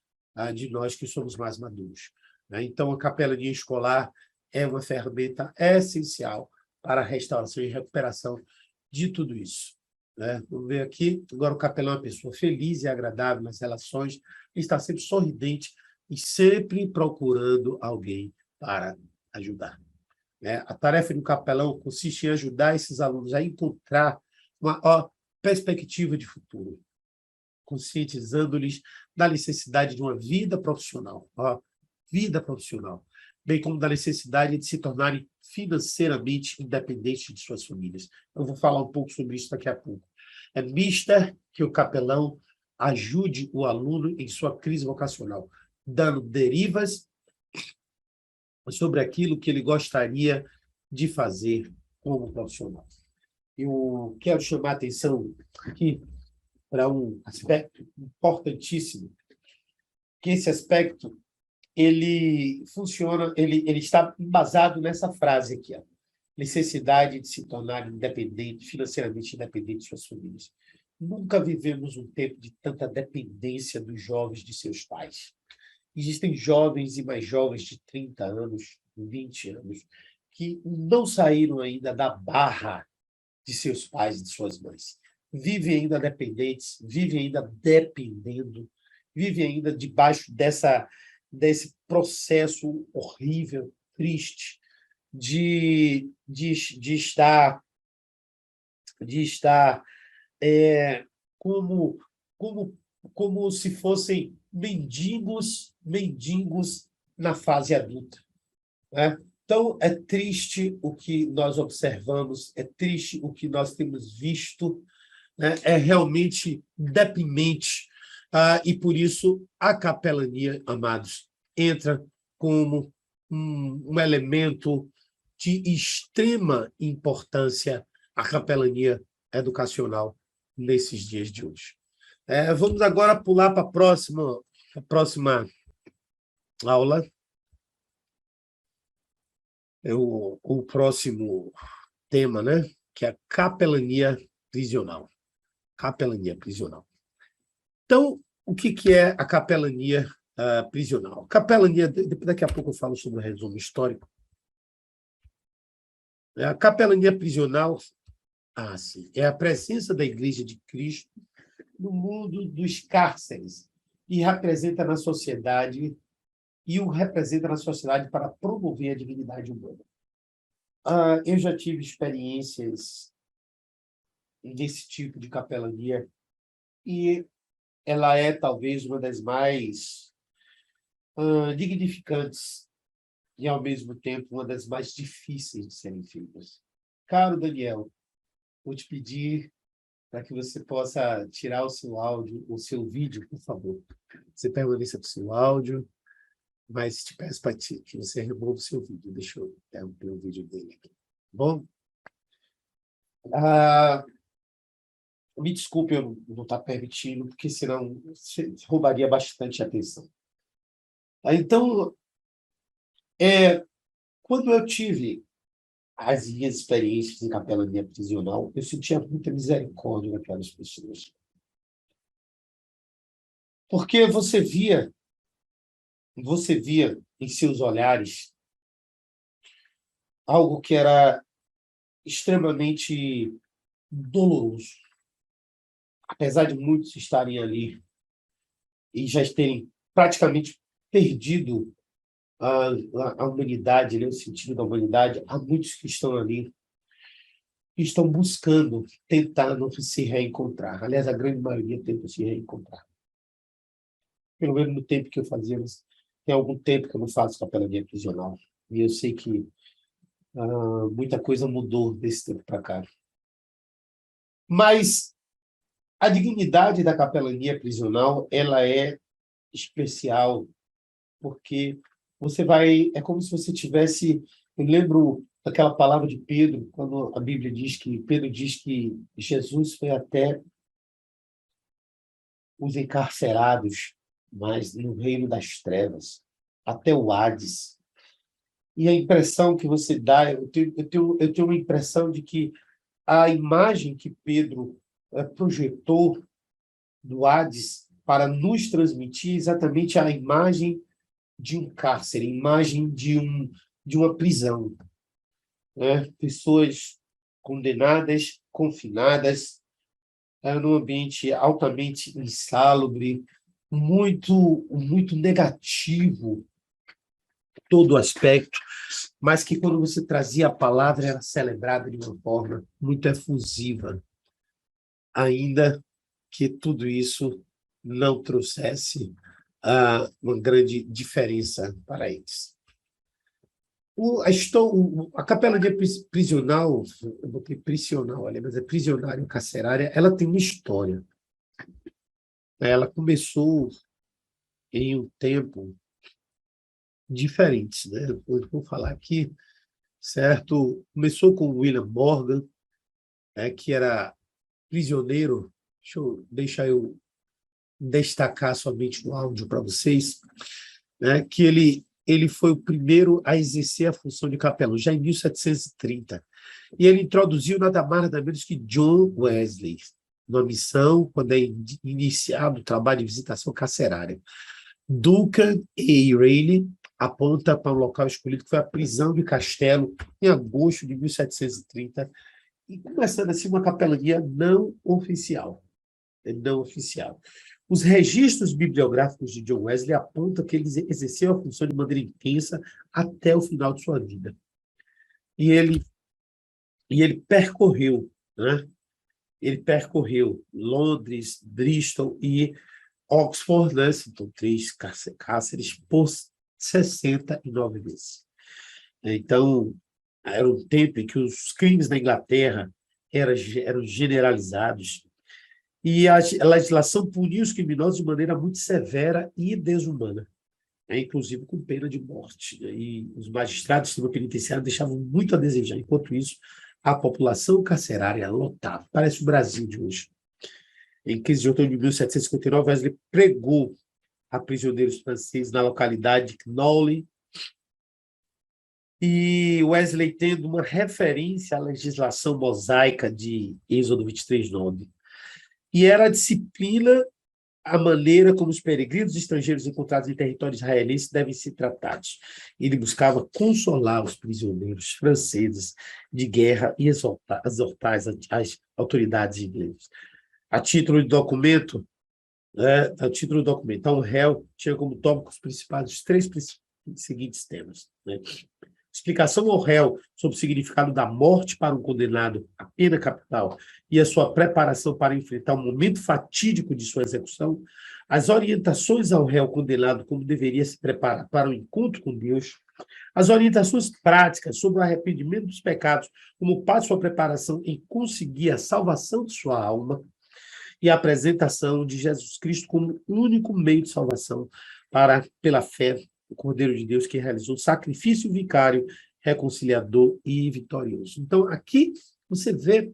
de nós que somos mais maduros, né? Então, a capelania escolar é uma ferramenta essencial para a restauração e recuperação de tudo isso, né? Vamos ver aqui. Agora, o capelão é uma pessoa feliz e agradável nas relações, está sempre sorridente e sempre procurando alguém para ajudar, né? A tarefa do capelão consiste em ajudar esses alunos a encontrar uma perspectiva de futuro, conscientizando-lhes da necessidade de uma vida profissional, bem como da necessidade de se tornarem financeiramente independentes de suas famílias. Eu vou falar um pouco sobre isso daqui a pouco. É mister que o capelão ajude o aluno em sua crise vocacional, dando derivas sobre aquilo que ele gostaria de fazer como profissional. Eu quero chamar a atenção aqui para um aspecto importantíssimo, que esse aspecto ele funciona, ele está embasado nessa frase aqui, ó, necessidade de se tornar independente, financeiramente independente de suas famílias. Nunca vivemos um tempo de tanta dependência dos jovens de seus pais. Existem jovens e mais jovens de 30 anos, 20 anos, que não saíram ainda da barra de seus pais e de suas mães. Vivem ainda dependentes, vivem ainda dependendo, vivem ainda debaixo desse processo horrível, triste, de estar como, como, como se fossem mendigos na fase adulta, né? Então, é triste o que nós observamos, é triste o que nós temos visto, né? É realmente deprimente, e por isso a capelania, amados, entra como um elemento de extrema importância, a capelania educacional nesses dias de hoje. Vamos agora pular para a próxima aula. O próximo tema, né? Que é a capelania prisional. Capelania prisional. Então, o que é a capelania prisional? Capelania, daqui a pouco eu falo sobre o resumo histórico. A capelania prisional, sim, é a presença da Igreja de Cristo no mundo dos cárceres e representa na sociedade para promover a dignidade humana. Eu já tive experiências desse tipo de capelania e ela é talvez uma das mais dignificantes e, ao mesmo tempo, uma das mais difíceis de serem feitas. Caro Daniel, vou te pedir para que você possa tirar o seu áudio, o seu vídeo, por favor. Você permaneça com o seu áudio, mas te peço para que você remova o seu vídeo. Deixa eu interromper o vídeo dele aqui. Bom? Me desculpe eu não estar permitindo, porque senão roubaria bastante atenção. Então, Quando eu tive as minhas experiências em capelania prisional, eu sentia muita misericórdia naquelas pessoas. Porque você via em seus olhares algo que era extremamente doloroso. Apesar de muitos estarem ali e já terem praticamente perdido a humanidade, né, o sentido da humanidade, há muitos que estão ali, que estão buscando, tentando se reencontrar. Aliás, a grande maioria tenta se reencontrar. Pelo menos no tempo que eu fazia, mas tem algum tempo que eu não faço capelania prisional. E eu sei que muita coisa mudou desse tempo para cá. Mas a dignidade da capelania prisional, ela é especial, porque é como se você tivesse, eu lembro daquela palavra de Pedro, quando a Bíblia diz que, Pedro diz que Jesus foi até os encarcerados, mas no reino das trevas, até o Hades. E a impressão que você dá, eu tenho uma impressão de que a imagem que Pedro projetou do Hades para nos transmitir exatamente a imagem de um cárcere, a imagem de uma prisão, né? Pessoas condenadas, confinadas, num ambiente altamente insalubre, muito negativo, todo o aspecto, mas que quando você trazia a palavra era celebrada de uma forma muito efusiva, ainda que tudo isso não trouxesse uma grande diferença para eles. A capelania prisional, eu botei prisional ali, mas é prisionário carcerária, ela tem uma história. Ela começou em um tempo diferente, né? Eu vou falar aqui, certo? Começou com William Morgan, que era prisioneiro. Deixa eu destacar somente no áudio para vocês, né? Que ele foi o primeiro a exercer a função de capelão, já em 1730. E ele introduziu nada mais nada menos que John Wesley, numa missão, quando é iniciado o trabalho de visitação carcerária. Duncan E. Rayleigh aponta para um local escolhido que foi a prisão de Castelo, em agosto de 1730, e começando assim uma capelania não oficial. Não oficial. Os registros bibliográficos de John Wesley apontam que ele exerceu a função de maneira intensa até o final de sua vida. E ele percorreu, né? Ele percorreu Londres, Bristol e Oxford, né? Então, 3 cárceres por 69 vezes. Então, era um tempo em que os crimes na Inglaterra eram generalizados e a legislação punia os criminosos de maneira muito severa e desumana, inclusive com pena de morte. E os magistrados do sistema penitenciário deixavam muito a desejar. Enquanto isso, a população carcerária lotava. Parece o Brasil de hoje. Em 15 de outubro de 1759, Wesley pregou a prisioneiros franceses na localidade de Knowle, e Wesley tendo uma referência à legislação mosaica de Êxodo 23:9. E era a disciplina, a maneira como os peregrinos estrangeiros encontrados em território israelense devem ser tratados. Ele buscava consolar os prisioneiros franceses de guerra e exortar as autoridades inglesas. A título de documento, então, o réu tinha como tópicos principais os 3 seguintes temas, né? Explicação ao réu sobre o significado da morte para um condenado à pena capital e a sua preparação para enfrentar o momento fatídico de sua execução, as orientações ao réu condenado como deveria se preparar para o encontro com Deus, as orientações práticas sobre o arrependimento dos pecados como parte de sua preparação em conseguir a salvação de sua alma, e a apresentação de Jesus Cristo como único meio de salvação pela fé, o Cordeiro de Deus que realizou o sacrifício vicário, reconciliador e vitorioso. Então, aqui você vê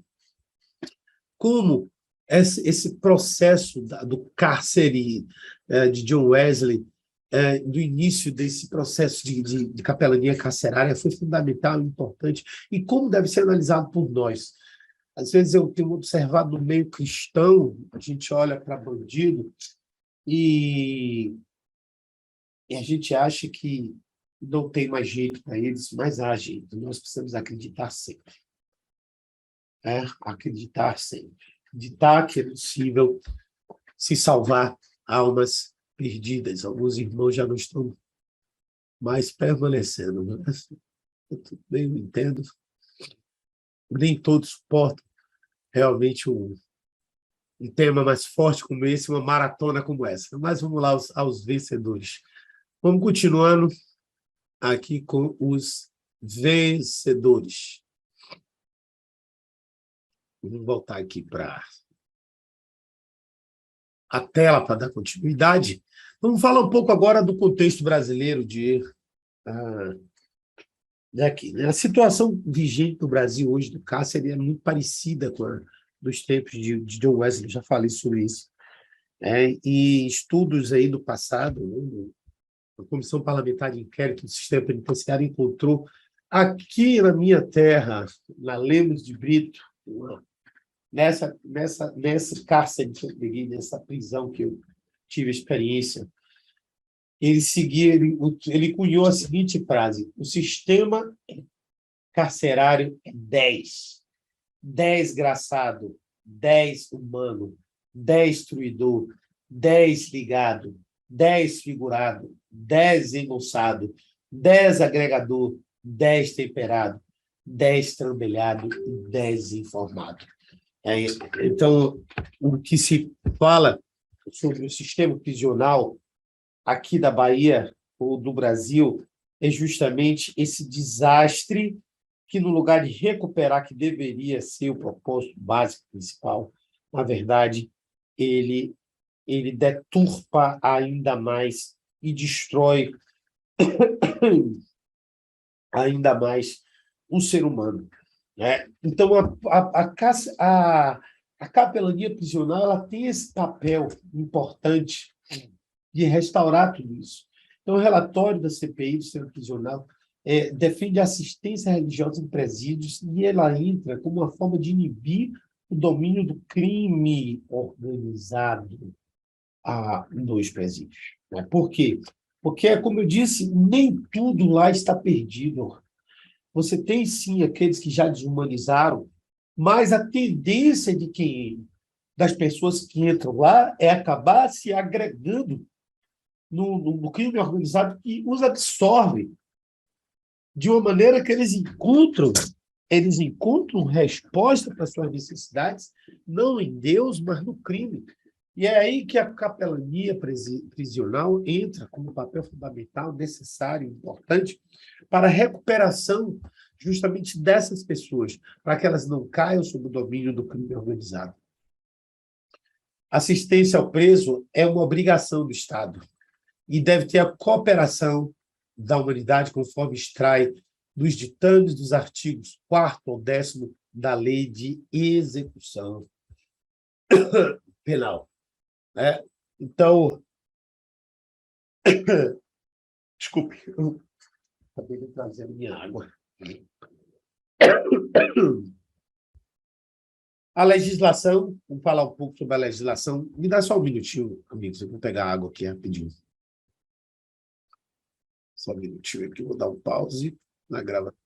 como esse processo do cárcere de John Wesley, do início desse processo de capelania carcerária foi fundamental e importante, e como deve ser analisado por nós. Às vezes eu tenho observado no meio cristão, a gente olha para bandido e, e a gente acha que não tem mais jeito para eles, mas há jeito. Nós precisamos acreditar sempre. Acreditar sempre. Acreditar que é possível se salvar almas perdidas. Alguns irmãos já não estão mais permanecendo. Mas eu também não entendo. Nem todos suportam realmente um tema mais forte como esse, uma maratona como essa. Mas vamos lá aos vencedores. Vamos continuando aqui com os vencedores. Vamos voltar aqui para a tela para dar continuidade. Vamos falar um pouco agora do contexto brasileiro daqui, né? A situação vigente no Brasil hoje do cárcere é muito parecida com a dos tempos de John Wesley, já falei sobre isso. E estudos aí do passado, né, a Comissão Parlamentar de Inquérito do Sistema Penitenciário encontrou aqui na minha terra, na Lemos de Brito, nessa cárcere que eu peguei, nessa prisão que eu tive experiência, ele cunhou a seguinte frase: o sistema carcerário é 10. 10 graçado, 10 humano, 10 truidor, 10 ligado, 10 figurado, 10 engonçado, 10 agregador, 10 temperado, 10 trambelhado e 10 informado. Então, o que se fala sobre o sistema prisional aqui da Bahia ou do Brasil é justamente esse desastre que, no lugar de recuperar, que deveria ser o propósito básico principal, na verdade, ele deturpa ainda mais e destrói ainda mais o ser humano, né? Então, a capelania prisional ela tem esse papel importante de restaurar tudo isso. Então, o relatório da CPI do sistema prisional defende a assistência religiosa em presídios e ela entra como uma forma de inibir o domínio do crime organizado nos presídios. Né? Por quê? Porque, como eu disse, nem tudo lá está perdido. Você tem, sim, aqueles que já desumanizaram, mas a tendência das pessoas que entram lá é acabar se agregando no crime organizado que os absorve de uma maneira que eles encontram resposta para suas necessidades, não em Deus, mas no crime. E é aí que a capelania prisional entra como papel fundamental, necessário, importante, para a recuperação justamente dessas pessoas, para que elas não caiam sob o domínio do crime organizado. Assistência ao preso é uma obrigação do Estado e deve ter a cooperação da humanidade, conforme extrai dos ditames dos artigos 4º ao 10º da Lei de Execução Penal. Né? Então, desculpe, eu acabei de trazer a minha água. A legislação, vamos falar um pouco sobre a legislação. Me dá só um minutinho, amigos, eu vou pegar água aqui rapidinho. Só um minutinho aqui, vou dar um pause na gravação.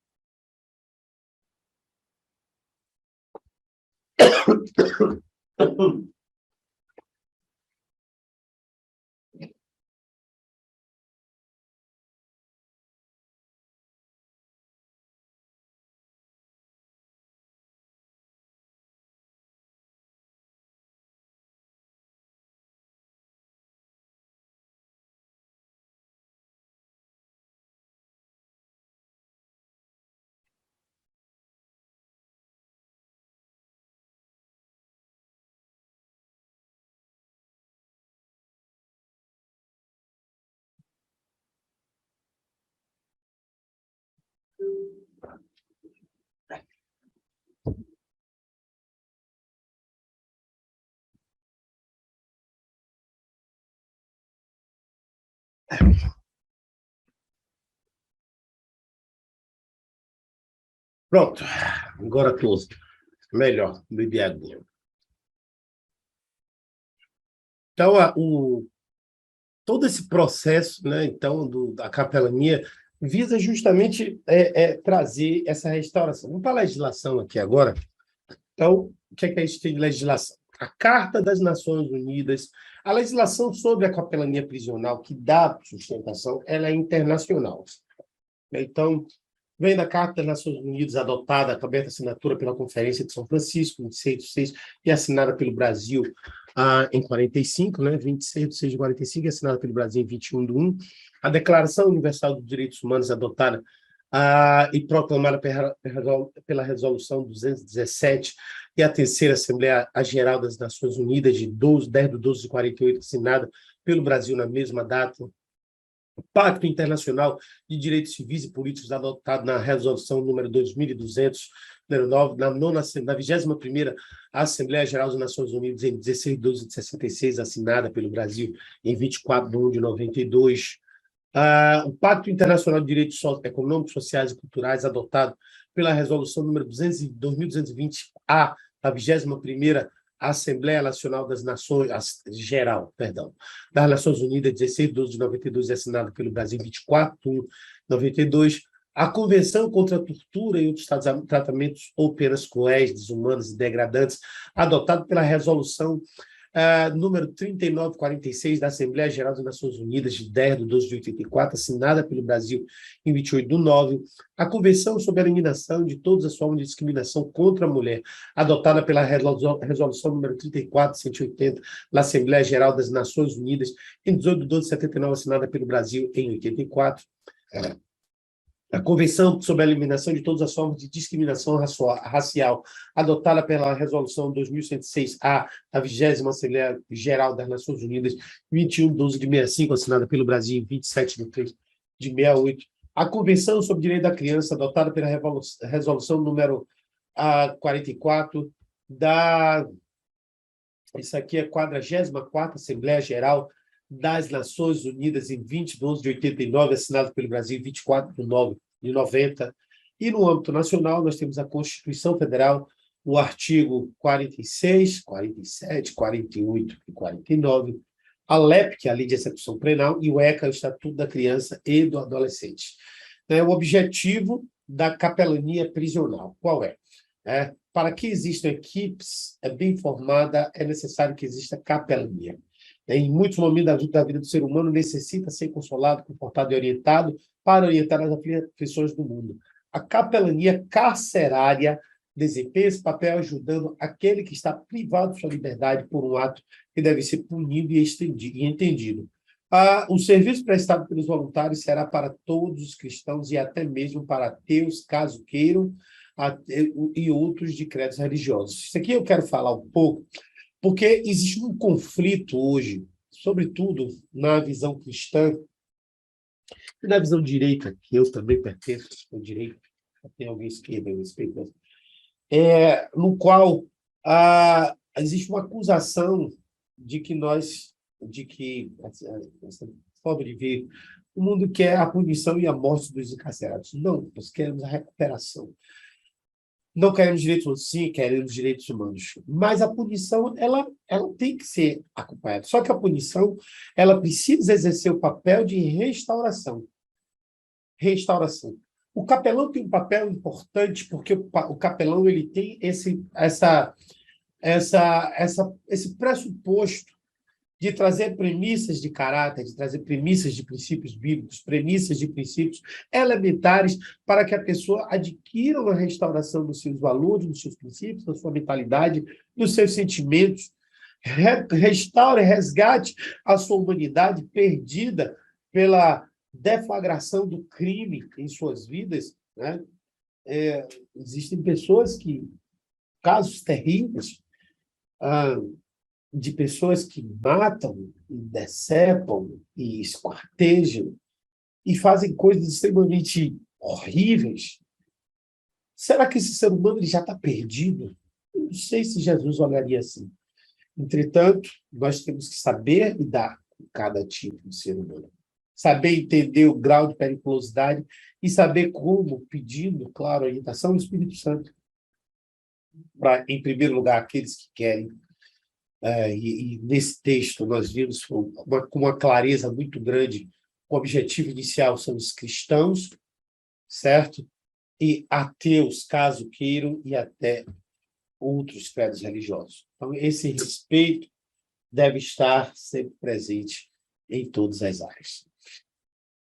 Pronto, agora estou melhor, bebi água. Então, todo esse processo, né, então, da capelania visa justamente trazer essa restauração. Vamos para a legislação aqui agora. Então, o que é que a gente tem de legislação? A Carta das Nações Unidas, a legislação sobre a capelania prisional que dá sustentação, ela é internacional. Então, vem da Carta das Nações Unidas, adotada, aberta assinatura pela Conferência de São Francisco, 26 de 6, e assinada pelo Brasil em 45, né, 26 de 6 de 45, e assinada pelo Brasil em 21 de 1. A Declaração Universal dos Direitos Humanos, adotada e proclamada pela Resolução 217, e a terceira Assembleia Geral das Nações Unidas, de 10 de 12 de 48, assinada pelo Brasil na mesma data. O Pacto Internacional de Direitos Civis e Políticos, adotado na Resolução número 2200, número 9, na 21ª Assembleia Geral das Nações Unidas, em 16 de 12 de 66, assinada pelo Brasil em 24 de 1 de 92. O Pacto Internacional de Direitos Econômicos, Sociais e Culturais, adotado pela Resolução número 2220-A, da 21ª Assembleia Nacional das Nações, Geral, perdão, das Nações Unidas, 16 de 12 de 92, assinado pelo Brasil, 24 de 92. A Convenção contra a Tortura e outros tratamentos ou penas cruéis, desumanas e degradantes, adotado pela Resolução número 3946 da Assembleia Geral das Nações Unidas, de 10 de 12 de 84, assinada pelo Brasil em 28 de 9, a Convenção sobre a Eliminação de todas as formas de discriminação contra a mulher, adotada pela Resolução número 34.180 da Assembleia Geral das Nações Unidas, em 18 de 12 de 79, assinada pelo Brasil em 84, a Convenção sobre a Eliminação de todas as formas de discriminação racial, adotada pela Resolução 2106-A, da 20ª Assembleia Geral das Nações Unidas, 21 de 12 de 65, assinada pelo Brasil em 27 de 3 de 68. A Convenção sobre o Direito da Criança, adotada pela Resolução número 44, isso aqui é a 44ª Assembleia Geral das Nações Unidas, em 20 de 11 de 89, assinado pelo Brasil em 24 de 9 de 90. E no âmbito nacional, nós temos a Constituição Federal, no artigo 46, 47, 48 e 49, a LEP, que é a Lei de Execução Penal, e o ECA, o Estatuto da Criança e do Adolescente. O objetivo da capelania prisional, qual é? Para que existam equipes bem formadas, é necessário que exista capelania. Em muitos momentos da vida do ser humano, necessita ser consolado, confortado e orientado para orientar as aflições do mundo. A capelania carcerária desempenha esse papel ajudando aquele que está privado de sua liberdade por um ato que deve ser punido e entendido. O serviço prestado pelos voluntários será para todos os cristãos e até mesmo para ateus, caso queiram, e outros de credos religiosos. Isso aqui eu quero falar um pouco, porque existe um conflito hoje, sobretudo na visão cristã, e na visão direita, que eu também pertenço ao direito, tem alguém esquerda, eu respeito, no qual existe uma acusação de que essa forma de ver, o mundo quer a punição e a morte dos encarcerados. Não, nós queremos a recuperação. Não queremos direitos humanos, sim, queremos direitos humanos. Mas a punição, ela tem que ser acompanhada. Só que a punição, ela precisa exercer o papel de restauração. Restauração. O capelão tem um papel importante, porque o capelão ele tem esse pressuposto de trazer premissas de caráter, de trazer premissas de princípios bíblicos, premissas de princípios elementares para que a pessoa adquira uma restauração dos seus valores, dos seus princípios, da sua mentalidade, dos seus sentimentos, restaure, resgate a sua humanidade perdida pela deflagração do crime em suas vidas, né? Existem pessoas casos terríveis, de pessoas que matam, e decepam, e esquartejam, e fazem coisas extremamente horríveis. Será que esse ser humano ele já está perdido? Eu não sei se Jesus olharia assim. Entretanto, nós temos que saber lidar com cada tipo de ser humano. saber entender o grau de periculosidade e saber como, pedindo, claro, a orientação do Espírito Santo, para, em primeiro lugar, aqueles que querem. E nesse texto nós vimos com uma clareza muito grande, o objetivo inicial são os cristãos, certo? E ateus, caso queiram, e até outros credos religiosos. Então, esse respeito deve estar sempre presente em todas as áreas.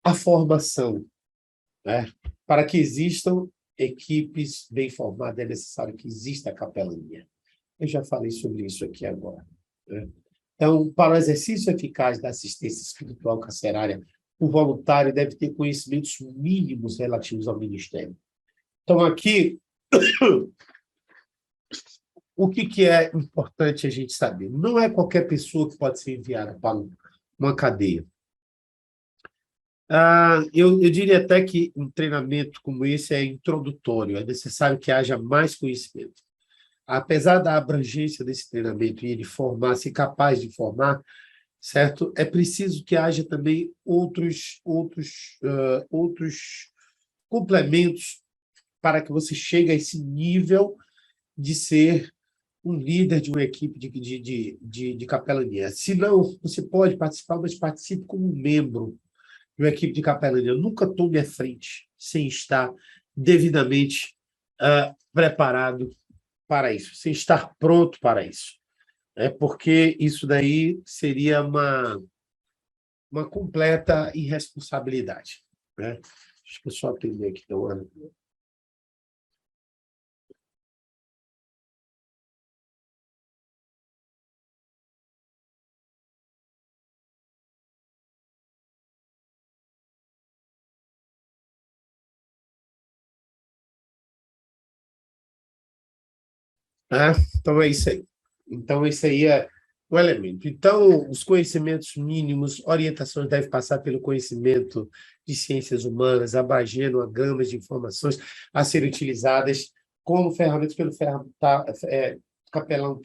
A formação, né? Para que existam equipes bem formadas, é necessário que exista a capelania. Eu já falei sobre isso aqui agora, né? Então, para o exercício eficaz da assistência espiritual carcerária, o voluntário deve ter conhecimentos mínimos relativos ao ministério. Então, aqui, o que é importante a gente saber? Não é qualquer pessoa que pode ser enviada para uma cadeia. Eu diria até que um treinamento como esse é introdutório, é necessário que haja mais conhecimento. Apesar da abrangência desse treinamento e ele formar, ser capaz de formar, certo? É preciso que haja também outros complementos para que você chegue a esse nível de ser um líder de uma equipe de capelania. Se não, você pode participar, mas participe como membro de uma equipe de capelania. Nunca tome a frente sem estar devidamente preparado para isso, sem estar pronto para isso. Porque isso daí seria uma completa irresponsabilidade, né? Deixa eu só atender aqui. Então, é isso aí. Então, esse aí é o elemento. Então, os conhecimentos mínimos, orientações devem passar pelo conhecimento de ciências humanas, abrangendo a gama de informações a serem utilizadas como ferramentas pelo capelão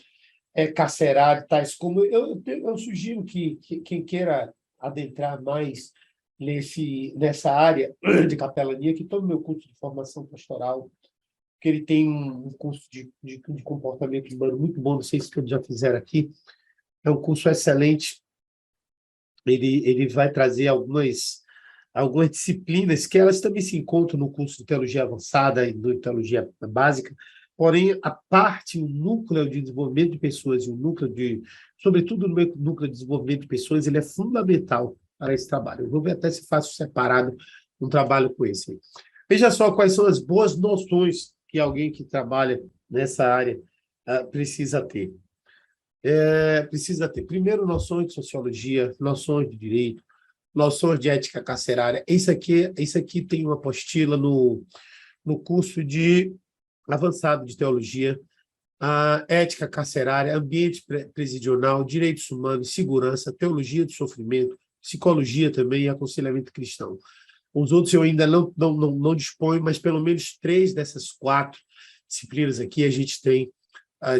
carcerário, tais como... Eu sugiro que quem queira adentrar mais nessa área de capelania, que tome meu curso de formação pastoral, que ele tem um curso de comportamento humano muito bom, não sei se todos já fizeram aqui, é um curso excelente, ele vai trazer algumas disciplinas que elas também se encontram no curso de teologia avançada e de teologia básica, porém, a parte, o núcleo de desenvolvimento de pessoas, e o núcleo sobretudo no núcleo de desenvolvimento de pessoas, ele é fundamental para esse trabalho. Eu vou ver até se faço separado um trabalho com esse. Veja só quais são as boas noções que alguém que trabalha nessa área precisa ter. Precisa ter, primeiro, noções de sociologia, noções de direito, noções de ética carcerária. Isso aqui tem uma apostila no curso de avançado de teologia, a ética carcerária, ambiente prisional, direitos humanos, segurança, teologia do sofrimento, psicologia também e aconselhamento cristão. Os outros eu ainda não disponho, mas pelo menos 3 dessas 4 disciplinas aqui a gente tem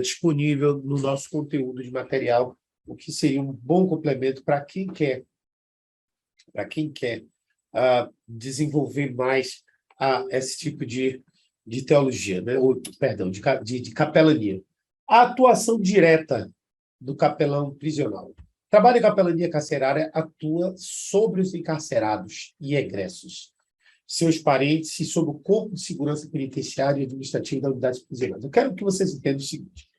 disponível no nosso conteúdo de material, o que seria um bom complemento para quem quer desenvolver mais esse tipo de teologia, né? Perdão, de capelania. A atuação direta do capelão prisional. O trabalho de capelania carcerária atua sobre os encarcerados e egressos, seus parentes e sobre o corpo de segurança penitenciária e administrativa da unidade prisional. Eu quero que vocês entendam o seguinte: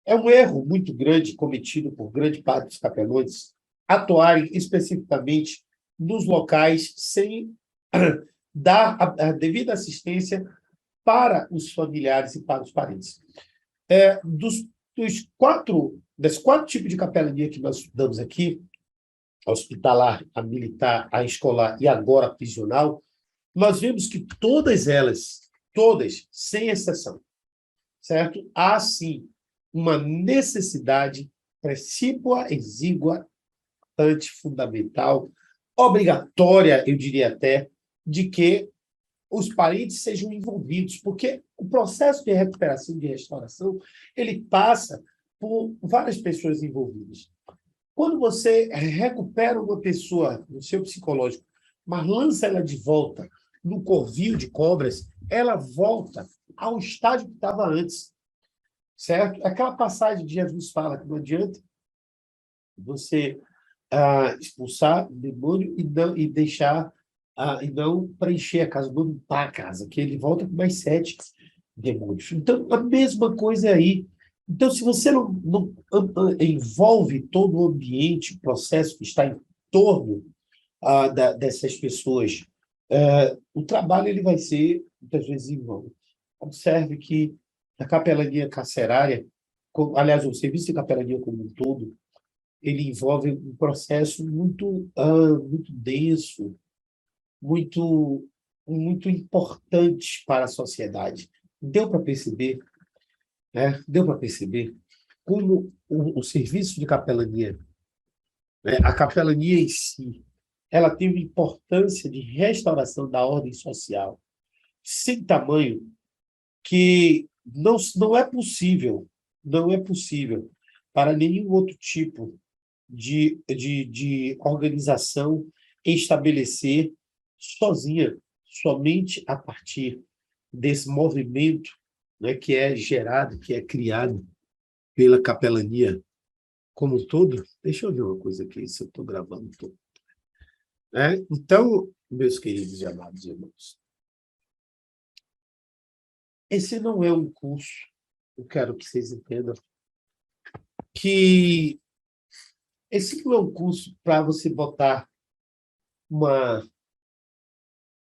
é um erro muito grande cometido por grande parte dos capelões atuarem especificamente nos locais sem dar a devida assistência para os familiares e para os parentes. Das 4 tipos de capelania que nós estudamos aqui, a hospitalar, a militar, a escolar e agora a prisional, nós vemos que todas elas, sem exceção, certo? Há, sim, uma necessidade precípua, exígua, fundamental, obrigatória, eu diria até, de que os parentes sejam envolvidos, porque o processo de recuperação e de restauração, ele passa por várias pessoas envolvidas. Quando você recupera uma pessoa no seu psicológico, mas lança ela de volta no covil de cobras, ela volta ao estágio que estava antes, certo? Aquela passagem de Jesus fala que não adianta você expulsar o demônio e deixar e não preencher a casa, não limpar a casa, que ele volta com mais 7 demônios. Então, a mesma coisa aí. Então, se você não envolve todo o ambiente, o processo que está em torno dessas pessoas, o trabalho ele vai ser, muitas vezes, em vão. Observe que a capelania carcerária, aliás, o serviço de capelania como um todo, ele envolve um processo muito denso, muito importante para a sociedade. Deu para perceber, né? Deu para perceber como o serviço de capelania, né? A capelania em si, ela tem uma importância de restauração da ordem social sem tamanho que não é possível para nenhum outro tipo de organização estabelecer sozinha, somente a partir desse movimento, né, que é gerado, que é criado pela capelania como um todo. Deixa eu ver uma coisa aqui, se eu estou gravando tudo. Então, meus queridos e amados irmãos, esse não é um curso, eu quero que vocês entendam, que esse não é um curso para você botar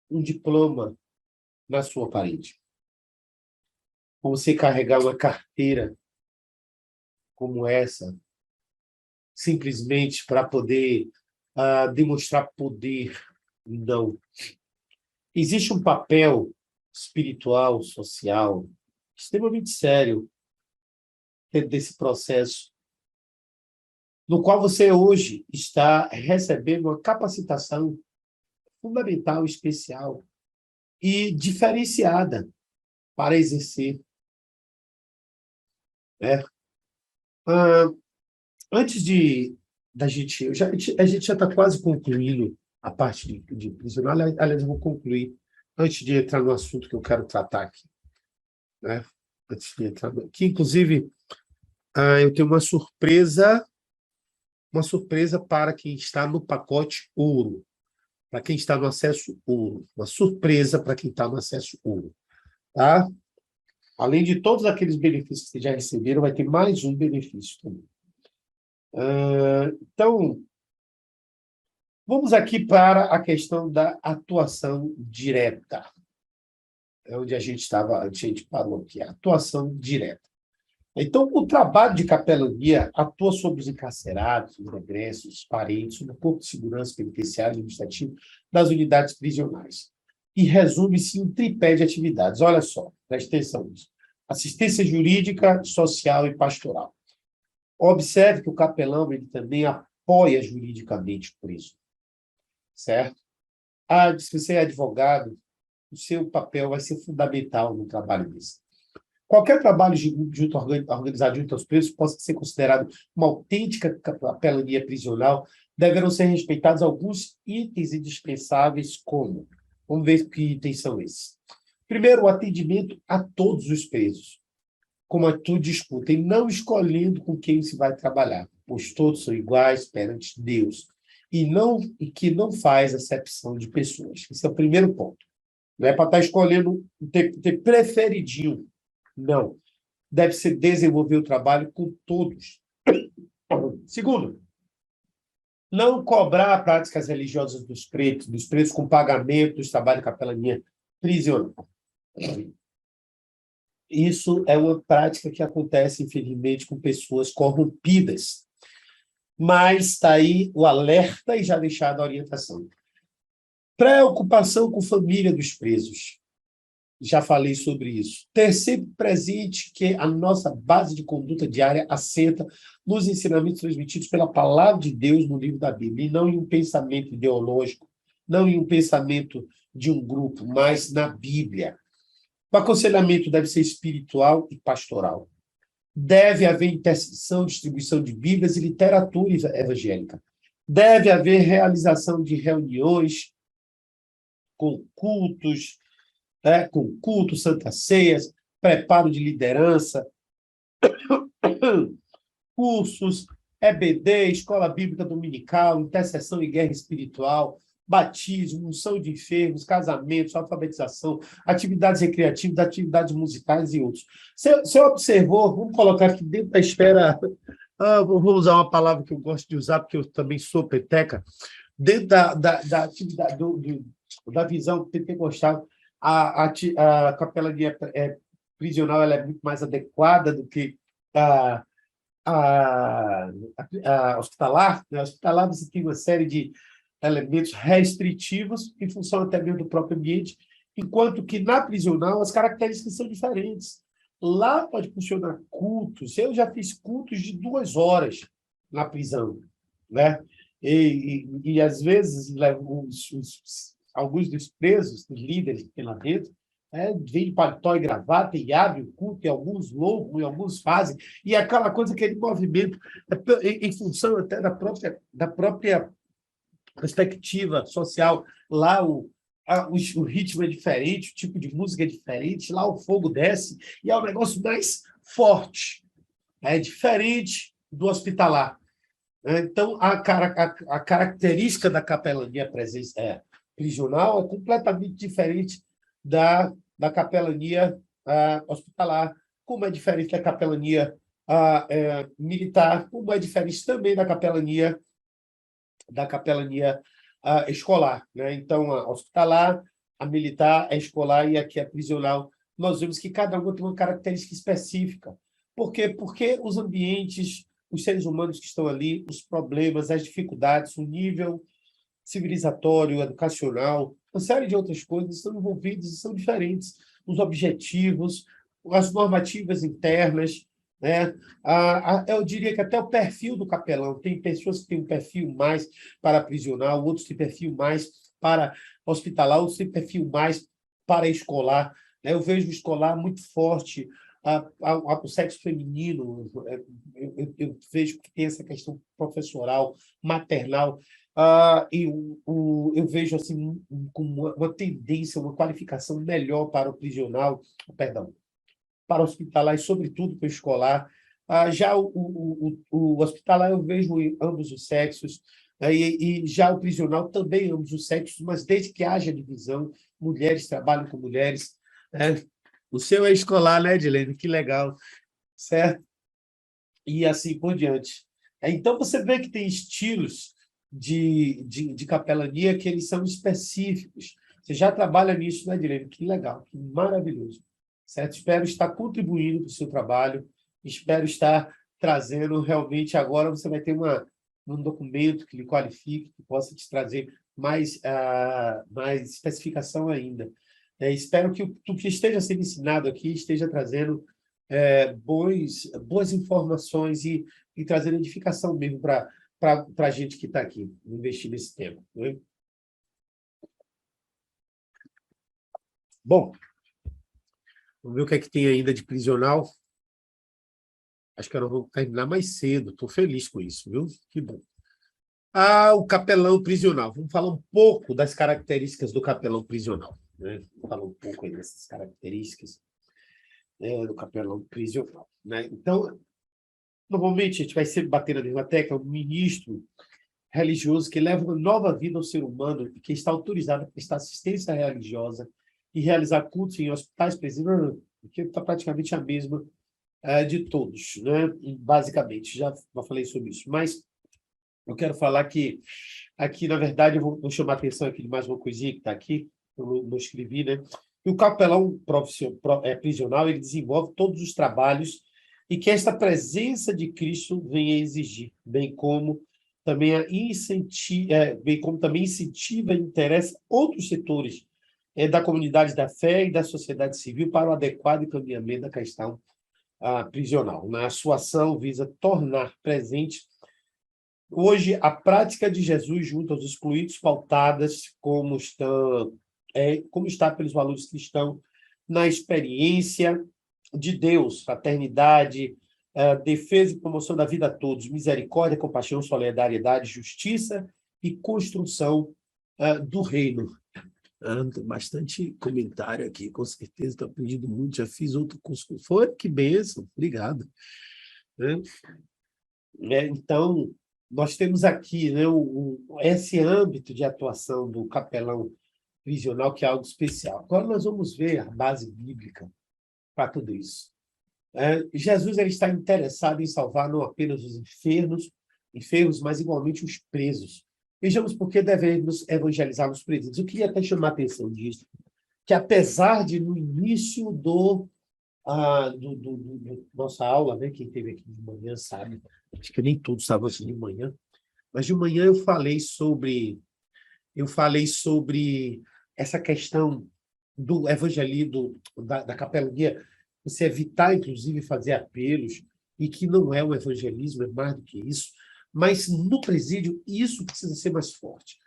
um diploma na sua parede. Ou você carregar uma carteira como essa, simplesmente para poder demonstrar poder. Não. Existe um papel espiritual, social, extremamente sério dentro desse processo, no qual você hoje está recebendo uma capacitação fundamental, especial e diferenciada para exercer. Né? Antes da gente... a gente já está quase concluindo a parte de prisional. Aliás, eu vou concluir antes de entrar no assunto que eu quero tratar aqui. Né? Antes de entrar aqui, inclusive, eu tenho uma surpresa para quem está no pacote ouro, para quem está no acesso ouro. Uma surpresa para quem está no acesso ouro. Tá? Além de todos aqueles benefícios que vocês já receberam, vai ter mais um benefício também. Então, vamos aqui para a questão da atuação direta. É onde a gente parou aqui, a atuação direta. Então, o trabalho de capelania atua sobre os encarcerados, os regressos, os parentes, no corpo de segurança penitenciário e administrativo das unidades prisionais. E resume-se em um tripé de atividades. Olha só, preste atenção nisso. Assistência jurídica, social e pastoral. Observe que o capelão ele também apoia juridicamente o preso. Certo? Se você é advogado, o seu papel vai ser fundamental no trabalho desse. Qualquer trabalho organizado junto aos presos possa ser considerado uma autêntica capelania prisional, deverão ser respeitados alguns itens indispensáveis, como... Vamos ver que itens são esses. Primeiro, o atendimento a todos os presos, como atitude de escuta, e não escolhendo com quem se vai trabalhar, pois todos são iguais perante Deus, e que não faz acepção de pessoas. Esse é o primeiro ponto. Não é para estar escolhendo, ter preferidinho. Não. Deve ser desenvolver o trabalho com todos. Segundo, não cobrar práticas religiosas dos presos com pagamento dos trabalhos de capelania prisional. Isso é uma prática que acontece, infelizmente, com pessoas corrompidas. Mas está aí o alerta e já deixado a orientação. Preocupação com a família dos presos. Já falei sobre isso. Ter sempre presente que a nossa base de conduta diária assenta nos ensinamentos transmitidos pela palavra de Deus no livro da Bíblia, e não em um pensamento ideológico, não em um pensamento de um grupo, mas na Bíblia. O aconselhamento deve ser espiritual e pastoral. Deve haver intercessão, distribuição de Bíblias e literatura evangélica. Deve haver realização de reuniões com cultos, com cultos, santas ceias, preparo de liderança, cursos, EBD, Escola Bíblica Dominical, intercessão e guerra espiritual, batismo, unção de enfermos, casamentos, alfabetização, atividades recreativas, atividades musicais e outros. Você observou, vamos colocar aqui dentro da esfera, vou usar uma palavra que eu gosto de usar, porque eu também sou peteca, dentro da atividade, da visão pentecostal, a capelania prisional ela é muito mais adequada do que a hospitalar. Na hospitalar, você tem uma série de elementos restritivos em função até mesmo do próprio ambiente, enquanto que na prisional as características são diferentes. Lá pode funcionar cultos. Eu já fiz cultos de 2 horas na prisão, né? E às vezes, alguns dos presos, dos líderes que tem lá dentro, vem de paletó e gravata e abre o culto, e alguns louvam, e alguns fazem, e aquela coisa, aquele movimento, em função até da própria perspectiva social. Lá o ritmo é diferente, o tipo de música é diferente, lá o fogo desce, e é um negócio mais forte, é diferente do hospitalar. Então, a característica da capelania prisional é completamente diferente da capelania hospitalar, como é diferente da capelania militar, como é diferente também da capelania escolar, né? Então, a hospitalar, a militar, a escolar e aqui a prisional, nós vemos que cada uma tem uma característica específica. Por quê? Porque os ambientes, os seres humanos que estão ali, os problemas, as dificuldades, o nível civilizatório, educacional, uma série de outras coisas estão envolvidos e são diferentes. Os objetivos, as normativas internas, né? Eu diria que até o perfil do capelão. Tem pessoas que têm um perfil mais para prisional, outros têm perfil mais para hospitalar, outros têm perfil mais para escolar, né? Eu vejo o escolar muito forte, o sexo feminino, eu vejo que tem essa questão professoral, maternal, eu vejo assim com uma tendência, uma qualificação melhor para o prisional, perdão, para o hospitalar e, sobretudo, para o escolar. Já o hospitalar eu vejo em ambos os sexos, e já o prisional também ambos os sexos, mas desde que haja divisão, mulheres trabalham com mulheres. Né? O seu é escolar, né, Edilene? Que legal, certo? E assim por diante. Então, você vê que tem estilos de capelania que eles são específicos. Você já trabalha nisso, né, Edilene? Que legal, que maravilhoso. Certo? Espero estar contribuindo para o seu trabalho, espero estar trazendo realmente agora você vai ter um documento que lhe qualifique, que possa te trazer mais especificação ainda. Espero que o que esteja sendo ensinado aqui esteja trazendo boas informações e trazendo edificação mesmo para a gente que está aqui, investir nesse tema. Né? Bom, vamos ver o que é que tem ainda de prisional. Acho que eu não vou terminar mais cedo. Estou feliz com isso, viu? Que bom. O capelão prisional. Vamos falar um pouco das características do capelão prisional. Né? Vamos falar um pouco aí dessas características do capelão prisional. Né? Então, normalmente, a gente vai sempre bater na mesma tecla, um ministro religioso que leva uma nova vida ao ser humano e que está autorizado a prestar assistência religiosa e realizar cultos em hospitais, presídios, que está praticamente a mesma de todos, né? Basicamente, já falei sobre isso. Mas eu quero falar que aqui, na verdade, eu vou chamar a atenção aqui de mais uma coisinha que está aqui, eu não escrevi, né? E o capelão prisional, ele desenvolve todos os trabalhos e que esta presença de Cristo venha a exigir, bem como também incentiva e interessa outros setores da comunidade da fé e da sociedade civil para o adequado encaminhamento da questão prisional. Na sua ação visa tornar presente hoje a prática de Jesus junto aos excluídos, pautadas como está pelos valores cristãos na experiência de Deus, fraternidade, defesa e promoção da vida a todos, misericórdia, compaixão, solidariedade, justiça e construção do reino. Tem bastante comentário aqui, com certeza, estou aprendendo muito, já fiz outro curso. Foi, que bênção, obrigado. Então, nós temos aqui, né, esse âmbito de atuação do capelão prisional, que é algo especial. Agora nós vamos ver a base bíblica para tudo isso. Jesus ele está interessado em salvar não apenas os enfermos, mas igualmente os presos. Vejamos por que devemos evangelizar os presos. Eu queria até chamar a atenção disso, que apesar de no início nossa aula, né, quem esteve aqui de manhã sabe, acho que nem todos estavam assim de manhã, mas de manhã eu falei sobre essa questão do evangelismo, da capelania, você evitar, inclusive, fazer apelos, e que não é o evangelismo, é mais do que isso, mas no presídio isso precisa ser mais forte,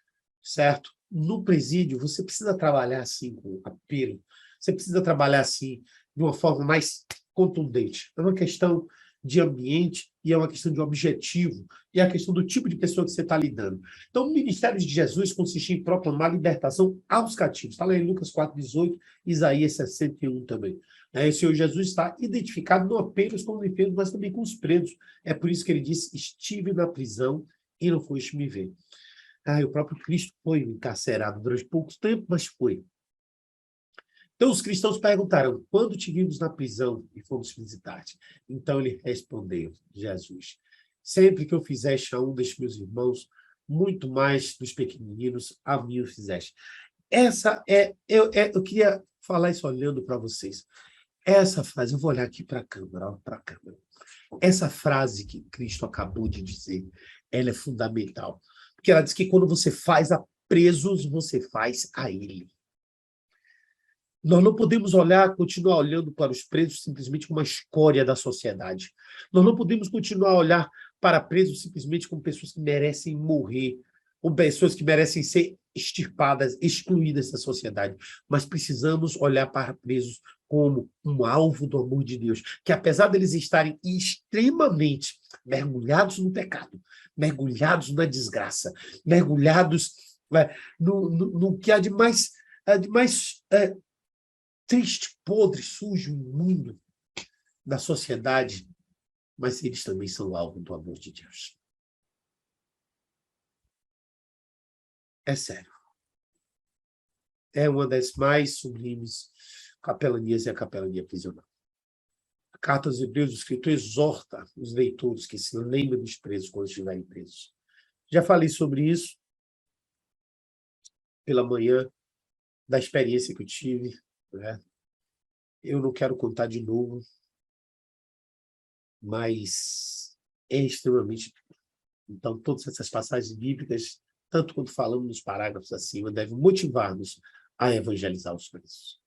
certo? No presídio você precisa trabalhar assim com apelo, você precisa trabalhar assim de uma forma mais contundente. É uma questão de ambiente e é uma questão de objetivo, e é a questão do tipo de pessoa que você está lidando. Então, o ministério de Jesus consiste em proclamar libertação aos cativos. Está lá em Lucas 4,18, Isaías 61 também. O Senhor Jesus está identificado não apenas com os enfermos, mas também com os presos. É por isso que ele disse, estive na prisão e não foste me ver. O próprio Cristo foi encarcerado durante pouco tempo, mas foi. Então, os cristãos perguntaram, quando te vimos na prisão e fomos visitar-te? Então, ele respondeu, Jesus, sempre que eu fizeste a um destes meus irmãos, muito mais dos pequeninos, a mim o fizeste. Eu queria falar isso olhando para vocês. Essa frase, eu vou olhar aqui para a câmera, Essa frase que Cristo acabou de dizer, ela é fundamental. Porque ela diz que quando você faz a presos, você faz a ele. Nós não podemos continuar olhando para os presos simplesmente como uma escória da sociedade. Nós não podemos continuar a olhar para presos simplesmente como pessoas que merecem morrer, ou pessoas que merecem ser extirpadas, excluídas da sociedade. Mas precisamos olhar para presos como um alvo do amor de Deus, que apesar deles estarem extremamente mergulhados no pecado, mergulhados na desgraça, mergulhados no que há de mais triste, podre, sujo, imundo da sociedade, mas eles também são alvo do amor de Deus. É sério. É uma das mais sublimes capelanias e a capelania prisional. A Carta aos Hebreus, o escritor exorta os leitores que se lembrem dos presos quando estiverem presos. Já falei sobre isso pela manhã, da experiência que eu tive, né? Eu não quero contar de novo, mas é extremamente... Então, todas essas passagens bíblicas, tanto quanto falamos nos parágrafos acima, devem motivar-nos a evangelizar os presos.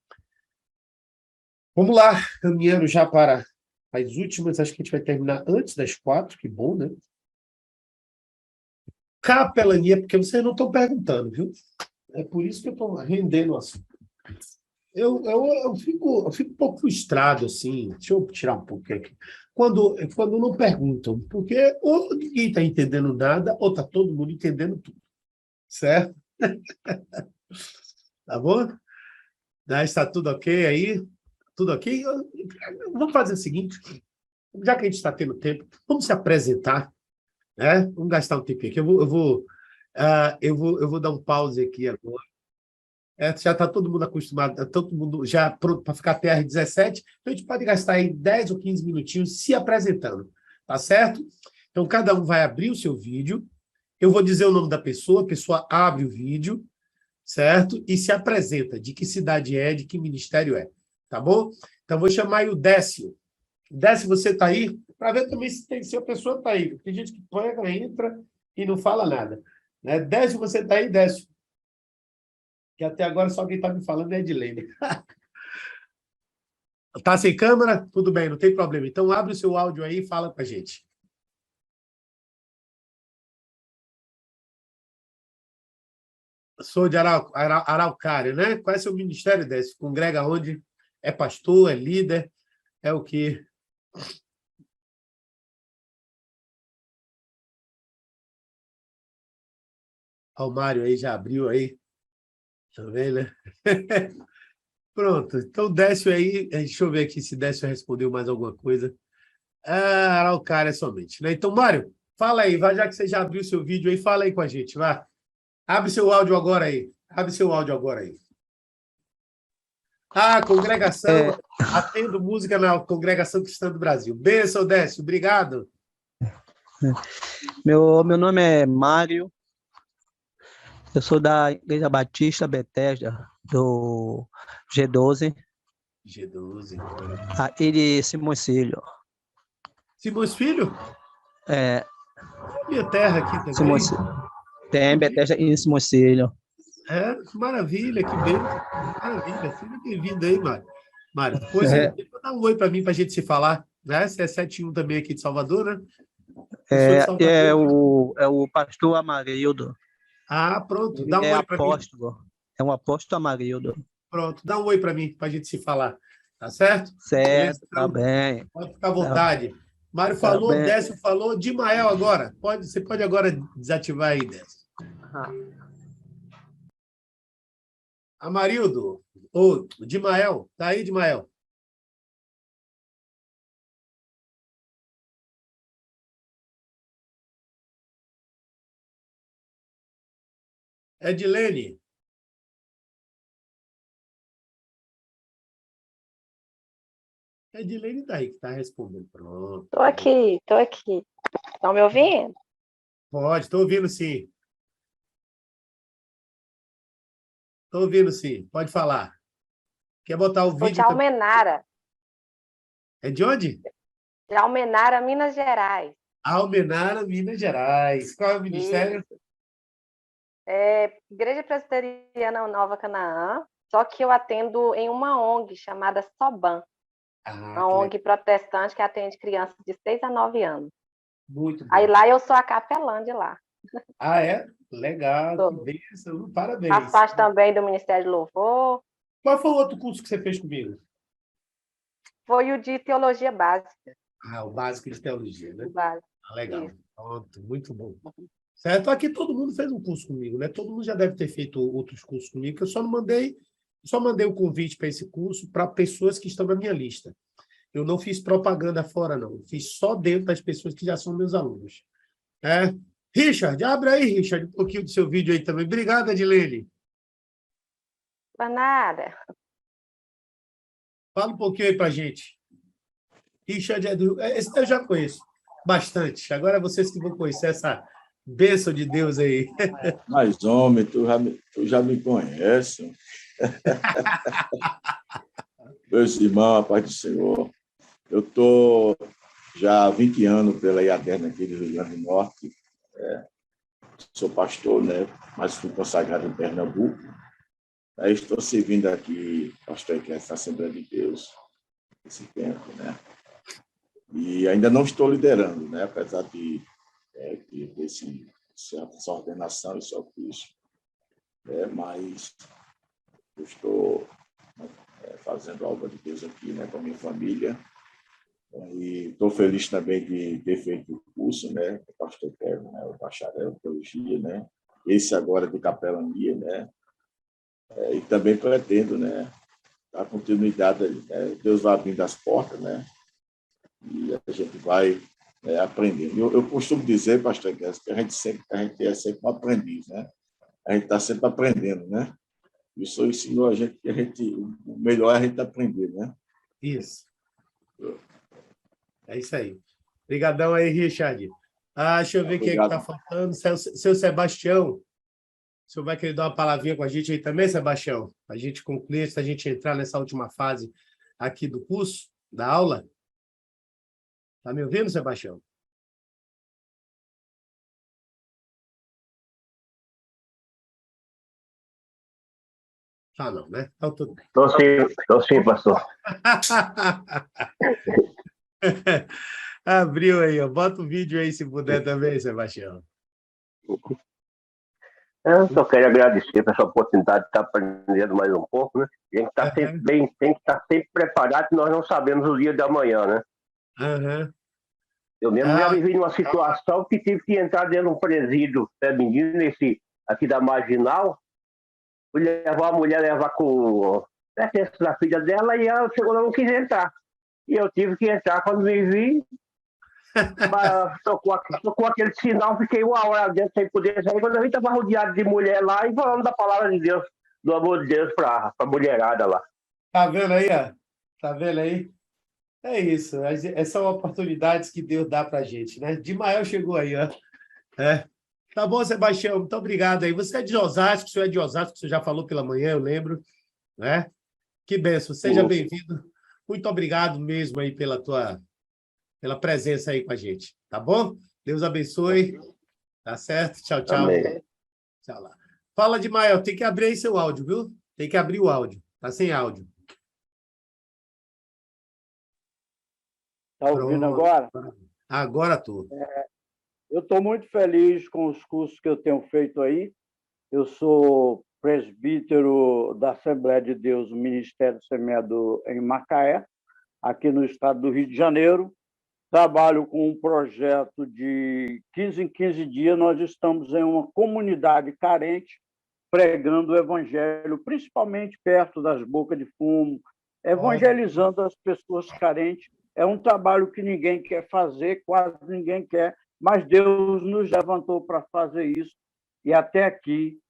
Vamos lá, caminhando já para as últimas, acho que a gente vai terminar antes das 4, que bom, né? Capelania, porque vocês não estão perguntando, viu? É por isso que eu estou rendendo o assunto. Eu fico um pouco frustrado, assim, deixa eu tirar um pouco aqui, quando não perguntam, porque ou ninguém está entendendo nada, ou está todo mundo entendendo tudo, certo? Tá bom? Está tudo ok aí? Tudo ok? Vamos fazer o seguinte, já que a gente está tendo tempo, vamos se apresentar, né? Vamos gastar um tempinho aqui. Eu vou dar um pause aqui agora. Já está todo mundo acostumado, todo mundo já pronto para ficar até às 17, então a gente pode gastar aí 10 ou 15 minutinhos se apresentando, tá certo? Então, cada um vai abrir o seu vídeo, eu vou dizer o nome da pessoa, a pessoa abre o vídeo, certo? E se apresenta, de que cidade é, de que ministério é, tá bom? Então, vou chamar aí o Décio. Décio, você está aí? Para ver também se a pessoa está aí. Tem gente que pega, entra e não fala nada. Né? Décio, você está aí, Décio? Que até agora só quem está me falando é a Edilene. Está sem câmera? Tudo bem, não tem problema. Então, abre o seu áudio aí e fala com a gente. Sou de Araucária, né? Qual é seu ministério desse? Congrega onde? É pastor, é líder? É o quê? Ó, o Mário aí já abriu aí. Tá vendo, né? Pronto. Então, Décio aí, deixa eu ver aqui se Décio respondeu mais alguma coisa. Ah, Araucária somente, né? Então, Mário, fala aí, vai, já que você já abriu seu vídeo aí, fala aí com a gente, vai. Abre seu áudio agora aí. Abre seu áudio agora aí. Ah, congregação, É, atendo música na Congregação Cristã do Brasil. Benção, Décio, obrigado. meu nome é Mário, eu sou da Igreja Batista Betesda, do G12, G12. aqui de Simões Filho. Simões Filho? É, Minha terra aqui Simões, também. tem Betesda em Simões Filho. É, que maravilha, que bênção. Maravilha, seja bem-vindo aí, Mário. Mário, depois É, dá um oi para mim, para a gente se falar. Né? Você é 71 também aqui de Salvador, né? Eu sou de Salvador. é o pastor Amarildo. Ah, pronto, Ele dá um é oi para mim. apóstolo. É um apóstolo Amarildo. Pronto, dá um oi para mim, para a gente se falar. Tá certo? Beleza? Certo, tá Então, bem. pode ficar à Tá, vontade. Mário tá falou, bem. Décio falou, Dimael agora. Você pode agora desativar aí, Décio. Amarildo, ou Dimael, tá aí, Dimael? Edilene. Edilene tá aí, que está respondendo. Pronto. Tô aqui, tô aqui. Estão me ouvindo? Pode, estou ouvindo sim. Estou ouvindo sim. Pode falar. Quer botar o Sou de vídeo também? Almenara, É de onde? Minas Gerais. Almenara, Minas Gerais. Qual é o ministério? Isso. É Igreja Presbiteriana Nova Canaã, só que eu atendo em uma ONG chamada Soban, Ah, uma que ONG legal. protestante que atende crianças de 6 a 9 anos. Muito Aí bom. lá eu sou a capelã de lá. Ah, é? Legal, que Sou. bênção. Faço Parabéns. parte também do Ministério de Louvor. Qual foi o outro curso que você fez comigo? Foi o de Teologia Básica. Ah, o básico de teologia, né? O básico. Ah, legal. Isso. Pronto, muito bom. Certo? Aqui todo mundo fez um curso comigo, né? Todo mundo já deve ter feito outros cursos comigo, que eu só mandei o convite para esse curso para pessoas que estão na minha lista. Eu não fiz propaganda fora, não. Eu fiz só dentro das pessoas que já são meus alunos. É. Richard, abre aí, Richard, um pouquinho do seu vídeo aí também. Obrigado, Edilene. Nada. Fala um pouquinho aí para a gente. Richard esse eu já conheço bastante. Agora é vocês que vão conhecer essa bênção de Deus aí. Mas, homem, tu já me conhece. Meus irmãos, a paz do Senhor. Eu estou já há 20 anos pela IADERN aqui do Rio Grande do Norte. Sou pastor, né? Mas fui consagrado em Pernambuco. Aí estou servindo aqui, pastor aqui nessa Assembleia de Deus, esse tempo, né? E ainda não estou liderando, né? Apesar de essa ordenação, esse ofício. Mas eu estou fazendo a obra de Deus aqui, né, com a minha família. E estou feliz também de ter feito o curso, né, com o pastor Kevin, né, o bacharel em teologia, né, esse agora de capelania, né, e também pretendo, né, dar continuidade, né, Deus vai abrindo as portas, né, e a gente vai aprendendo. Eu costumo dizer, pastor Kevin, que a gente é sempre um aprendiz, né, a gente está sempre aprendendo, né. Isso ensinou a gente que o melhor é a gente aprender, né? Isso. É isso aí. Obrigadão aí, Richard. Deixa eu ver quem é que está faltando. Seu Sebastião. O senhor vai querer dar uma palavrinha com a gente aí também, Sebastião? A gente concluir, antes da gente entrar nessa última fase aqui do curso, da aula. Está me ouvindo, Sebastião? Não, né? Então, tudo bem. Estou sim, pastor. Abriu aí, ó. Bota o vídeo aí, se puder também, Sebastião. Eu só quero agradecer por essa oportunidade de estar aprendendo mais um pouco, né? A gente tá tem que estar sempre preparado, que nós não sabemos o dia da manhã, né? Eu mesmo já vivi numa situação que tive que entrar dentro de um presídio feminino, aqui da Marginal, fui levar a mulher levar com pertence da filha dela e ela chegou lá, não quis entrar. E eu tive que entrar. Quando me vi, tocou aquele sinal, fiquei uma hora dentro sem poder sair. Quando eu vi, estava rodeado de mulher lá e falando da palavra de Deus, do amor de Deus para a mulherada lá. Tá vendo aí, ó? Tá vendo aí? É isso. Essas são oportunidades que Deus dá pra gente, né? Dimael chegou aí, ó. É. Tá bom, Sebastião, muito obrigado aí. Você é de Osasco, o senhor é de Osasco, você já falou pela manhã, eu lembro, né? Que bênção, seja bem-vindo. Muito obrigado mesmo aí pela presença aí com a gente, tá bom? Deus abençoe, tá certo? Tchau, tchau. Amém. Tchau lá. Fala, Dimael, tem que abrir aí seu áudio, viu? Tem que abrir o áudio, tá sem áudio. Tá ouvindo Pronto. agora? Agora tô. Eu estou muito feliz com os cursos que eu tenho feito aí. Eu sou presbítero da Assembleia de Deus, o Ministério Semeador em Macaé, aqui no estado do Rio de Janeiro. Trabalho com um projeto de 15 em 15 dias. Nós estamos em uma comunidade carente, pregando o evangelho, principalmente perto das bocas de fumo, evangelizando as pessoas carentes. É um trabalho que ninguém quer fazer, quase ninguém quer, mas Deus nos levantou para fazer isso e até aqui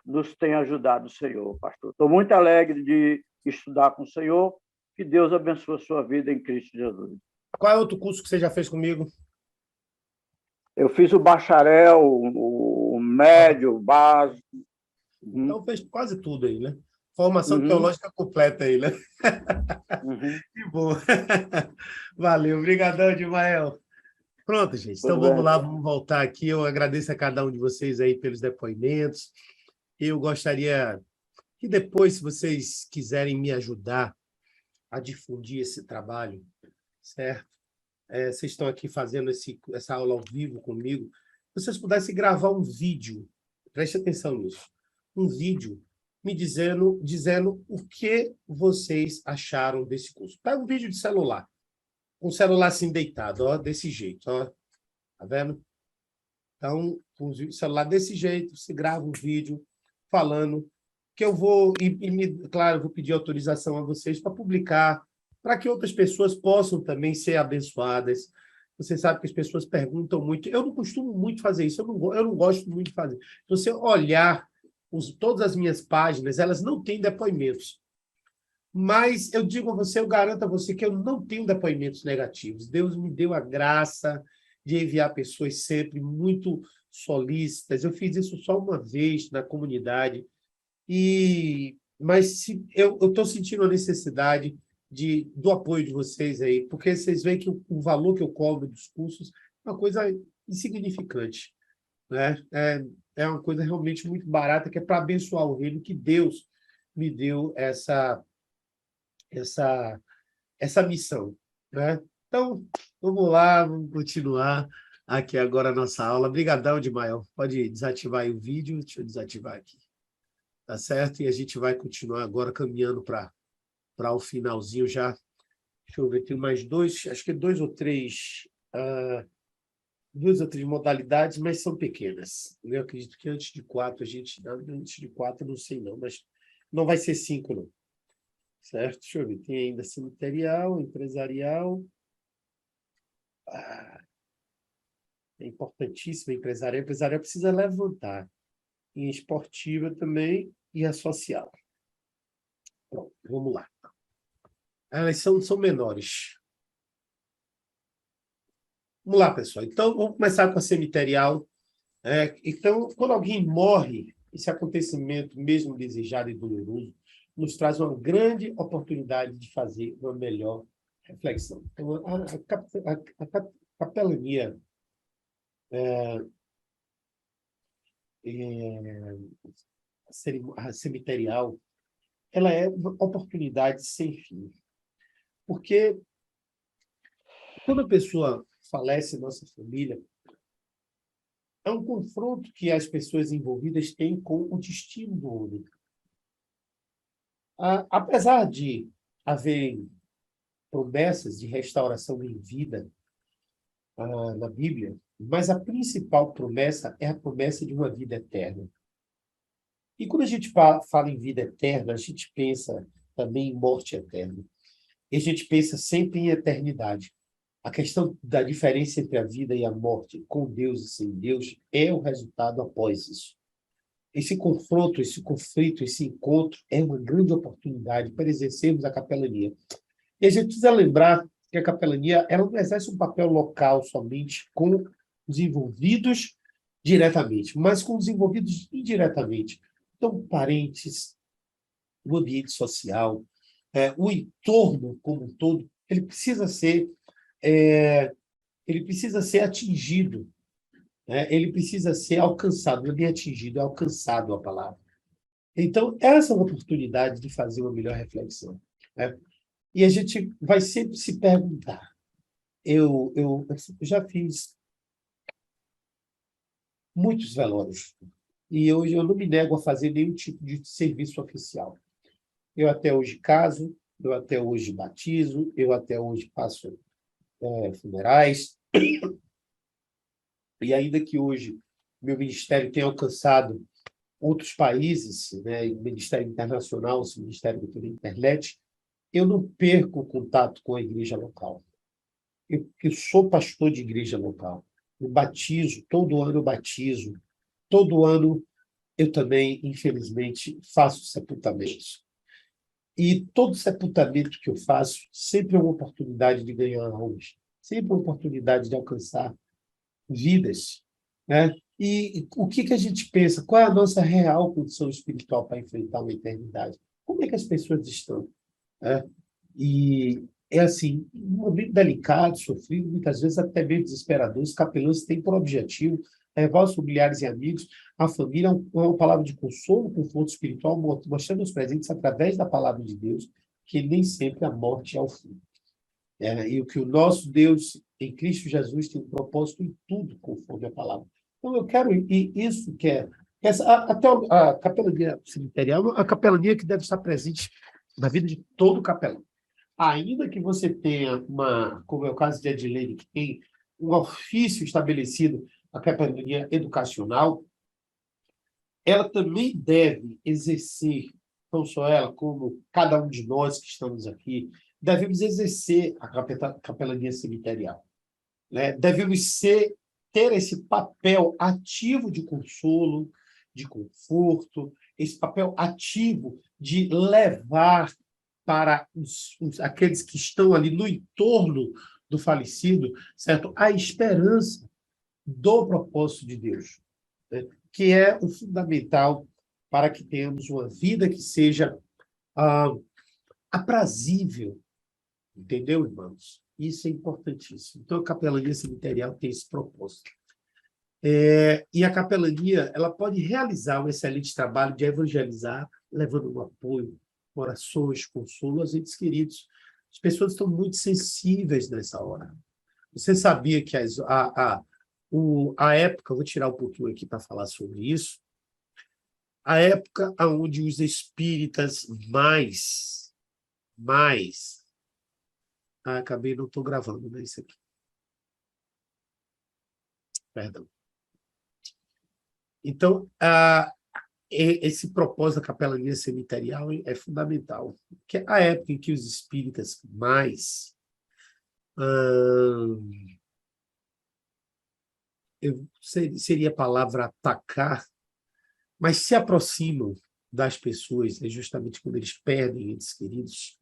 nos tem ajudado o Senhor, pastor. Estou muito alegre de estudar com o Senhor. Que Deus abençoe a sua vida em Cristo Jesus. Qual é outro curso que você já fez comigo? Eu fiz o bacharel, o médio, o básico. Então fez quase tudo aí, né? Formação teológica completa aí, né? Que bom. Valeu, obrigadão, Dimael. Pronto, gente. Então vamos lá, vamos voltar aqui. Eu agradeço a cada um de vocês aí pelos depoimentos. Eu gostaria que depois, se vocês quiserem me ajudar a difundir esse trabalho, certo? Vocês estão aqui fazendo essa aula ao vivo comigo. Vocês pudessem gravar um vídeo, preste atenção nisso, um vídeo me dizendo o que vocês acharam desse curso. Pega um vídeo de celular, um celular assim deitado, ó, desse jeito, ó. Tá vendo? Então, com o celular desse jeito, você grava um vídeo falando que eu vou, claro, eu vou pedir autorização a vocês para publicar, para que outras pessoas possam também ser abençoadas. Você sabe que as pessoas perguntam muito. Eu não costumo muito fazer isso, eu não gosto muito de fazer. Se você olhar todas as minhas páginas, elas não têm depoimentos. Mas eu digo a você, eu garanto a você que eu não tenho depoimentos negativos. Deus me deu a graça de enviar pessoas sempre muito solícitas. Eu fiz isso só uma vez na comunidade, mas eu estou sentindo a necessidade do apoio de vocês aí, porque vocês veem que o valor que eu cobro dos cursos é uma coisa insignificante, né? É uma coisa realmente muito barata, que é para abençoar o reino, que Deus me deu essa missão, né? Então, vamos lá, vamos continuar aqui agora a nossa aula. Obrigadão, Dimael. Pode desativar aí o vídeo, deixa eu desativar aqui. Tá certo? E a gente vai continuar agora caminhando para o finalzinho já. Deixa eu ver, tem mais acho que duas ou três modalidades, mas são pequenas. Eu acredito que antes de 4, não sei não, mas não vai ser 5, não. Certo? Deixa eu ver, tem ainda cemiterial, empresarial. É importantíssimo empresarial. Empresarial precisa levantar. E esportiva também, e a social. Pronto, vamos lá. Elas são menores. Vamos lá, pessoal. Então, vamos começar com a cemiterial. Então, quando alguém morre, esse acontecimento, mesmo desejado e doloroso, nos traz uma grande oportunidade de fazer uma melhor reflexão. Então, a capelania a cemiterial, ela é uma oportunidade sem fim. Porque quando a pessoa falece em nossa família, é um confronto que as pessoas envolvidas têm com o destino do homem. Apesar de haver promessas de restauração em vida na Bíblia, mas a principal promessa é a promessa de uma vida eterna. E quando a gente fala em vida eterna, a gente pensa também em morte eterna. E a gente pensa sempre em eternidade. A questão da diferença entre a vida e a morte, com Deus e sem Deus, é o resultado após isso. Esse confronto, esse conflito, esse encontro é uma grande oportunidade para exercermos a capelania. E a gente precisa lembrar que a capelania ela não exerce um papel local somente com os envolvidos diretamente, mas com os envolvidos indiretamente. Então, parentes, o ambiente social, o entorno como um todo, é, ele precisa ser atingido, né? Ele precisa ser alcançado, não é nem atingido, é alcançado a palavra. Então, essa é uma oportunidade de fazer uma melhor reflexão, né? E a gente vai sempre se perguntar. Eu já fiz muitos velórios, e hoje eu não me nego a fazer nenhum tipo de serviço oficial. Eu até hoje caso, eu até hoje batizo, eu até hoje faço funerais, e ainda que hoje meu ministério tenha alcançado outros países, né, o Ministério Internacional, o Ministério da Internet, eu não perco o contato com a igreja local. Eu sou pastor de igreja local. Eu batizo, todo ano eu batizo, todo ano eu também, infelizmente, faço sepultamentos. E todo sepultamento que eu faço sempre é uma oportunidade de ganhar almas, sempre uma oportunidade de alcançar vidas, né? E o que a gente pensa? Qual é a nossa real condição espiritual para enfrentar uma eternidade? Como é que as pessoas estão, né? E é assim, um momento delicado, sofrido, muitas vezes até meio desesperador. Os capelães têm por objetivo levar os familiares e amigos, a família, uma palavra de consolo, conforto espiritual, mostrando aos presentes, através da palavra de Deus, que nem sempre a morte é o fim. E o que o nosso Deus, em Cristo Jesus, tem um propósito em tudo, conforme a palavra. Então, eu quero, e isso que é, até a capelania cemiterial, a capelania que deve estar presente na vida de todo capelão. Ainda que você tenha como é o caso de Edilene, que tem um ofício estabelecido, a capelania educacional, ela também deve exercer, não só ela, como cada um de nós que estamos aqui, devemos exercer a capelania cemiterial, né? Devemos ter esse papel ativo de consolo, de conforto, esse papel ativo de levar para aqueles que estão ali no entorno do falecido, certo? A esperança do propósito de Deus, né? Que é o fundamental para que tenhamos uma vida que seja aprazível, entendeu, irmãos? Isso é importantíssimo. Então, a capelania cemiterial tem esse propósito. E a capelania ela pode realizar um excelente trabalho de evangelizar, levando um apoio, orações, consolo aos entes queridos. As pessoas estão muito sensíveis nessa hora. Você sabia que a época, vou tirar um pouquinho aqui para falar sobre isso, a época onde os espíritas acabei, não estou gravando, né, isso aqui. Perdão. Então, esse propósito da capelania cemiterial é fundamental, que é a época em que os espíritas mais seria a palavra atacar, mas se aproximam das pessoas, é justamente quando eles perdem entes queridos.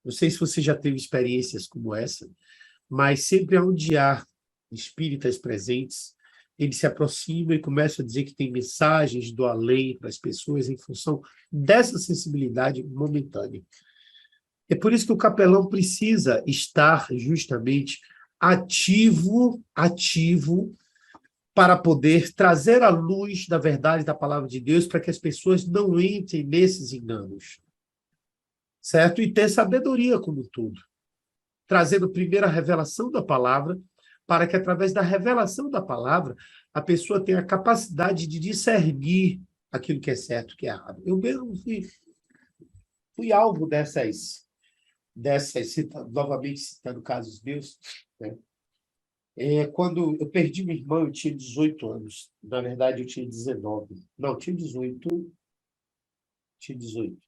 Não sei se você já teve experiências como essa, mas sempre onde há espíritas presentes, eles se aproximam e começam a dizer que tem mensagens do além para as pessoas em função dessa sensibilidade momentânea. É por isso que o capelão precisa estar justamente ativo para poder trazer a luz da verdade da palavra de Deus para que as pessoas não entrem nesses enganos, certo? E ter sabedoria como tudo, trazendo primeiro a revelação da palavra, para que através da revelação da palavra a pessoa tenha a capacidade de discernir aquilo que é certo e o que é errado. Eu mesmo fui alvo dessas novamente citando casos meus, né? Quando eu perdi minha irmã, eu tinha 18 anos. Na verdade, eu tinha 19. Não, tinha 18. Tinha 18.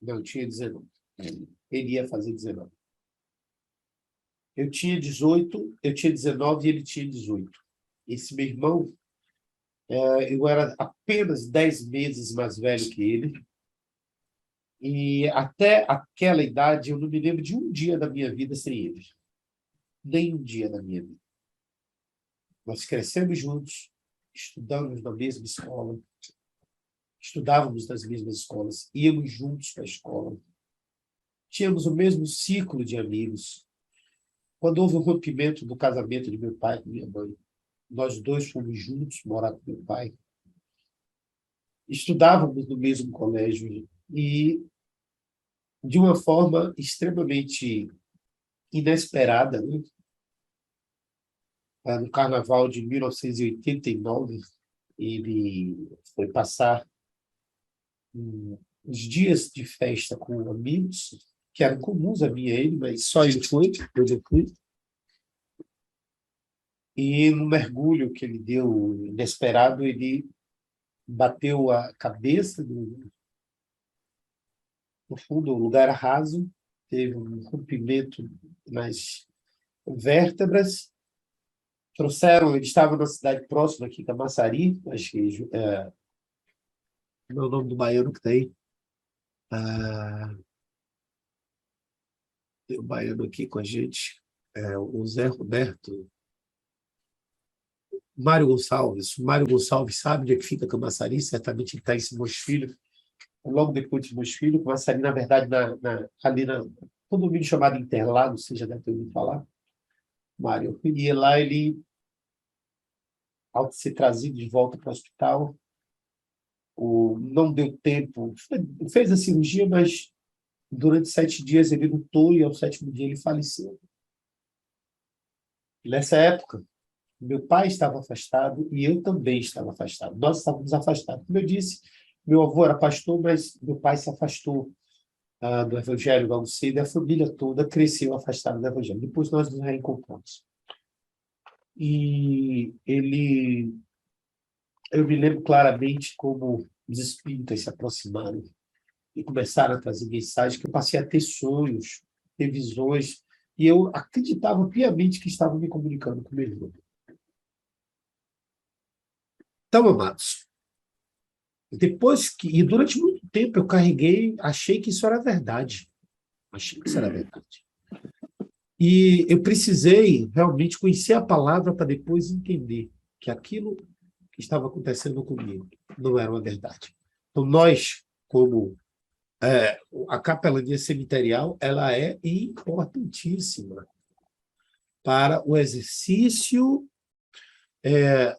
Não, tinha 19. Ele ia fazer 19. Eu tinha 18, eu tinha 19 e ele tinha 18. Esse meu irmão, eu era apenas 10 meses mais velho que ele. E até aquela idade, eu não me lembro de um dia da minha vida sem ele. Nem um dia da minha vida. Nós crescemos juntos, estudamos na mesma escola, estudávamos nas mesmas escolas, íamos juntos para a escola, tínhamos o mesmo ciclo de amigos. Quando houve o rompimento do casamento de meu pai com minha mãe, nós dois fomos juntos morar com meu pai. Estudávamos no mesmo colégio e, de uma forma extremamente inesperada, né? No Carnaval de 1989, ele foi passar os dias de festa com amigos, que eram comuns a mim e a ele, mas só ele foi, onde eu fui. E no mergulho que ele deu inesperado, ele bateu a cabeça no fundo, o lugar raso, teve um rompimento nas vértebras. Trouxeram, ele estava na cidade próxima aqui, Camaçari, acho que não é o nome do baiano que tem. Tem um baiano aqui com a gente, o Zé Roberto. Mário Gonçalves. O Mário Gonçalves sabe onde é que fica Camaçari, certamente ele está em Simões Filho. Logo depois de Simões Filho, Camaçari, na verdade, ali no condomínio chamado Interlagos, você já deve ter ouvido falar, Mário. E lá ele, ao ser trazido de volta para o hospital, não deu tempo, fez a cirurgia, mas durante 7 dias ele lutou e ao 7º dia ele faleceu. Nessa época, meu pai estava afastado e eu também estava afastado. Nós estávamos afastados. Como eu disse, meu avô era pastor, mas meu pai se afastou do evangelho logo cedo e a família toda cresceu afastada do evangelho. Depois nós nos reencontramos. E eu me lembro claramente como os espíritas se aproximaram e começaram a trazer mensagens que eu passei a ter sonhos, ter visões, e eu acreditava piamente que estavam me comunicando com meu irmão. Então, amados, e durante muito tempo eu achei que isso era verdade. Achei que isso era verdade. E eu precisei realmente conhecer a palavra para depois entender que aquilo que estava acontecendo comigo não era uma verdade. Então, nós, como a capelania cemiterial, ela é importantíssima para o exercício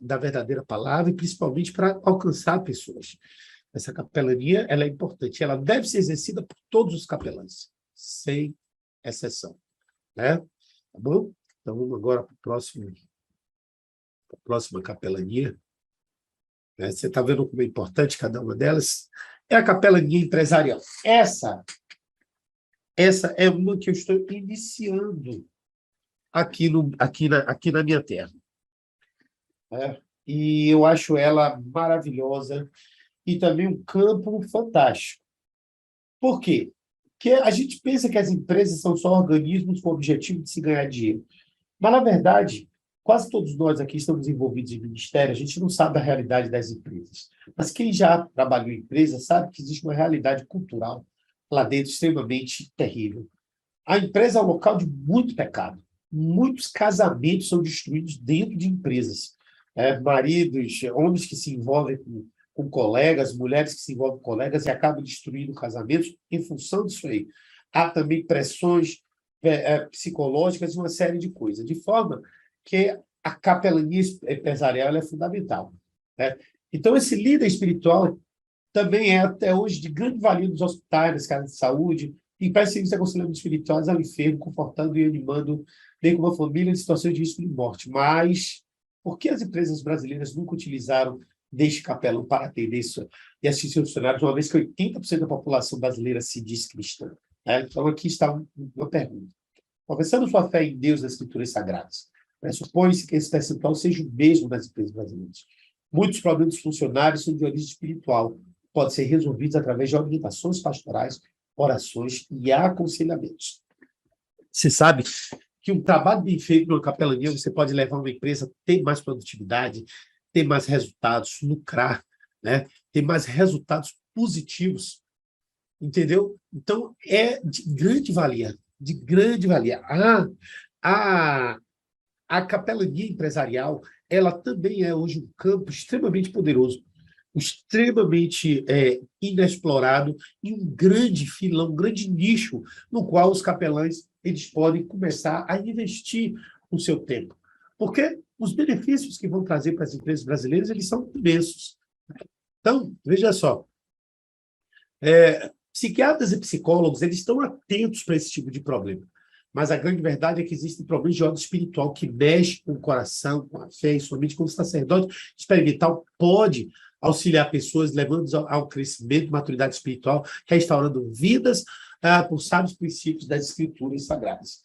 da verdadeira palavra e principalmente para alcançar pessoas. Essa capelania ela é importante, ela deve ser exercida por todos os capelães, sem exceção. Né? Tá bom? Então, vamos agora para a próxima capelania. Você está vendo como é importante cada uma delas? É a capelania empresarial. Essa é uma que eu estou iniciando aqui na minha terra. E eu acho ela maravilhosa e também um campo fantástico. Por quê? Porque a gente pensa que as empresas são só organismos com o objetivo de se ganhar dinheiro. Mas, na verdade, quase todos nós aqui estamos envolvidos em ministério, a gente não sabe a realidade das empresas. Mas quem já trabalhou em empresa sabe que existe uma realidade cultural lá dentro extremamente terrível. A empresa é um local de muito pecado. Muitos casamentos são destruídos dentro de empresas. Maridos, homens que se envolvem com colegas, mulheres que se envolvem com colegas e acabam destruindo casamentos em função disso aí. Há também pressões psicológicas e uma série de coisas, de forma que a capelania empresarial é fundamental. Né? Então, esse líder espiritual também é, até hoje, de grande valia nos hospitais, nas casas de saúde, e para serviços de aconselhamento espirituais ao enfermo, confortando e animando, bem como a família em situações de risco de morte. Mas por que as empresas brasileiras nunca utilizaram deste capelão para atender isso e assistir os funcionários, uma vez que 80% da população brasileira se diz cristã? Então, aqui está uma pergunta. Confessando sua fé em Deus nas Escrituras Sagradas, Pressupõe-se que esse percentual seja o mesmo nas empresas brasileiras. Muitos problemas funcionários são de origem espiritual, podem ser resolvidos através de orientações pastorais, orações e aconselhamentos. Você sabe que um trabalho bem feito numa capelania, você pode levar uma empresa a ter mais produtividade, ter mais resultados, lucrar, né? Ter mais resultados positivos, entendeu? Então, é de grande valia, de grande valia. A capelania empresarial, ela também é hoje um campo extremamente poderoso, extremamente inexplorado e um grande filão, um grande nicho no qual os capelães eles podem começar a investir o seu tempo. Porque os benefícios que vão trazer para as empresas brasileiras eles são imensos. Então, veja só, psiquiatras e psicólogos eles estão atentos para esse tipo de problema. Mas a grande verdade é que existem problemas de ordem espiritual que mexem com o coração, com a fé, e somente quando o sacerdote experimental pode auxiliar pessoas, levando ao crescimento, maturidade espiritual, restaurando vidas por sábios princípios das escrituras sagradas.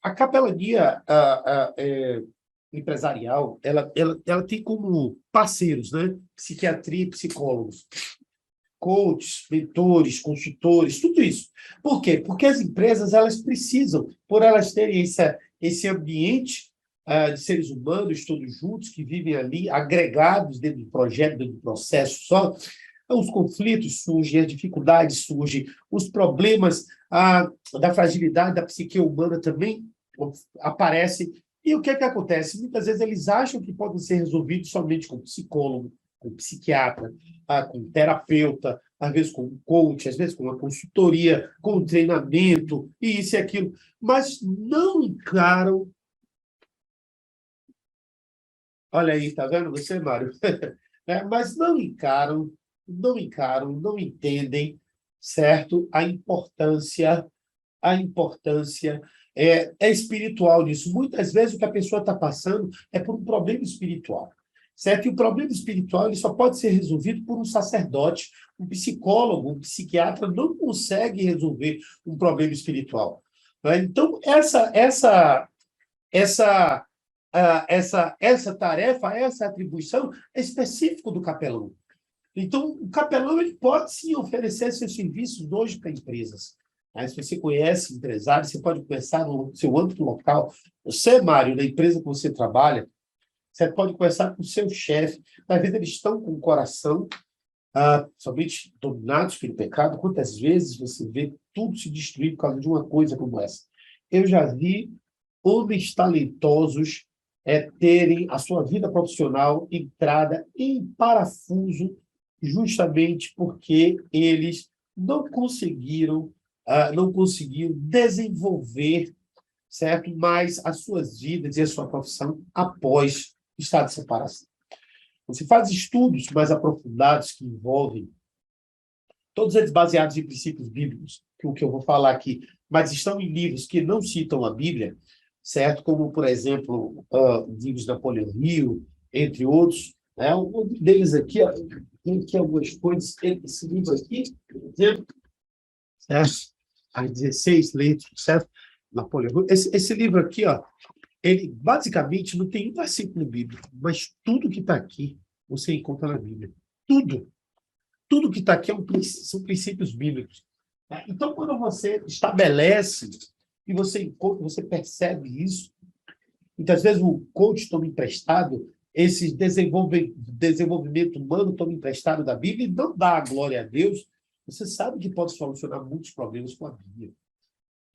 A capelania empresarial, ela tem como parceiros, né? Psiquiatria e psicólogos, coaches, mentores, consultores, tudo isso. Por quê? Porque as empresas elas precisam, por elas terem esse ambiente de seres humanos todos juntos, que vivem ali, agregados dentro do projeto, dentro do processo só, os conflitos surgem, as dificuldades surgem, os problemas da fragilidade da psique humana também aparecem. E o que é que acontece? Muitas vezes eles acham que podem ser resolvidos somente com psicólogo, com psiquiatra, com terapeuta, às vezes com um coach, às vezes com uma consultoria, com um treinamento, e isso e aquilo, mas não encaram. Olha aí, tá vendo você, Mário? Mas não encaram, não entendem, certo? A importância espiritual disso. Muitas vezes o que a pessoa está passando é por um problema espiritual. Certo? E o problema espiritual ele só pode ser resolvido por um sacerdote, um psicólogo, um psiquiatra não consegue resolver um problema espiritual. Né? Então, essa tarefa, essa atribuição é específica do capelão. Então, o capelão ele pode, sim, oferecer seus serviços hoje para empresas. Né? Se você conhece empresários, você pode começar no seu âmbito local. Você, Mário, na empresa que você trabalha, você pode conversar com o seu chefe. Às vezes eles estão com o coração somente dominados pelo pecado. Quantas vezes você vê tudo se destruir por causa de uma coisa como essa? Eu já vi homens talentosos terem a sua vida profissional entrada em parafuso justamente porque eles não conseguiram desenvolver, certo? Mais as suas vidas e a sua profissão após o estado de separação. Você faz estudos mais aprofundados que envolvem, todos eles baseados em princípios bíblicos, que o que eu vou falar aqui, mas estão em livros que não citam a Bíblia, certo? Como, por exemplo, livros de Napoleão Hill, entre outros. Um deles aqui, tem aqui algumas coisas, esse livro aqui, por exemplo, certo? As 16 letras, certo? Napoleão Hill. Esse livro aqui, ele basicamente não tem um versículo bíblico, mas tudo que está aqui você encontra na Bíblia. Tudo. Tudo que está aqui são princípios bíblicos. Então, quando você estabelece e você percebe isso, muitas vezes o coach toma emprestado, esse desenvolvimento humano toma emprestado da Bíblia e não dá a glória a Deus, você sabe que pode solucionar muitos problemas com a Bíblia,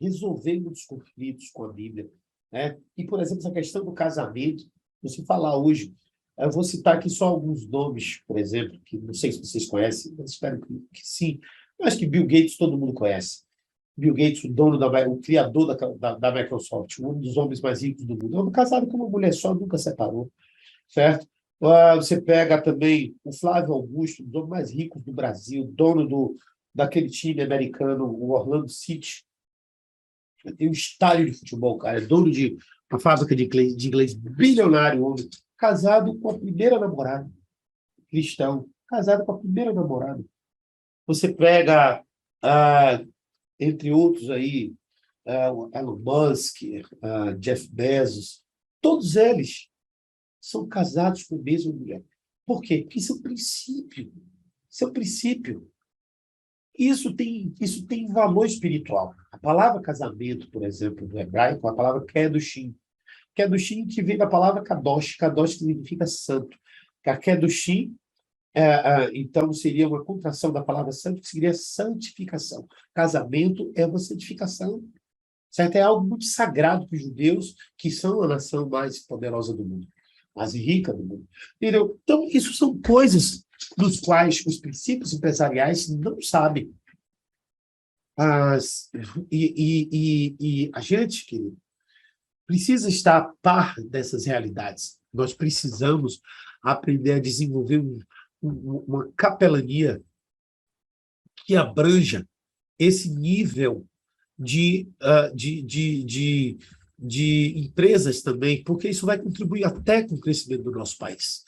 resolver muitos conflitos com a Bíblia. Né? E, por exemplo, essa questão do casamento, você falar hoje, eu vou citar aqui só alguns nomes, por exemplo, que não sei se vocês conhecem, mas espero que sim. Eu acho que Bill Gates todo mundo conhece. Bill Gates, o criador da Microsoft, um dos homens mais ricos do mundo. Um casado com uma mulher só, nunca separou, certo? Você pega também o Flávio Augusto, um dos homens mais ricos do Brasil, dono daquele time americano, o Orlando City. Tem um estádio de futebol, cara, é dono de uma fábrica de inglês bilionário, homem, casado com a primeira namorada, cristão, casado com a primeira namorada. Você pega, entre outros aí, o Elon Musk, Jeff Bezos, Todos eles são casados com a mesma mulher. Por quê? Porque isso é um princípio. Isso é um princípio. Isso tem valor espiritual. A palavra casamento, por exemplo, no hebraico, a palavra kedushim. Kedushim que vem da palavra kadosh. Kadosh significa santo. A kedushim, então, seria uma contração da palavra santo, que seria santificação. Casamento é uma santificação. Certo? É algo muito sagrado para os judeus, que são a nação mais poderosa do mundo, mais rica do mundo. Entendeu? Então, isso são coisas dos quais os princípios empresariais não sabem. E a gente, querido, precisa estar a par dessas realidades. Nós precisamos aprender a desenvolver uma capelania que abranja esse nível de empresas também, porque isso vai contribuir até com o crescimento do nosso país,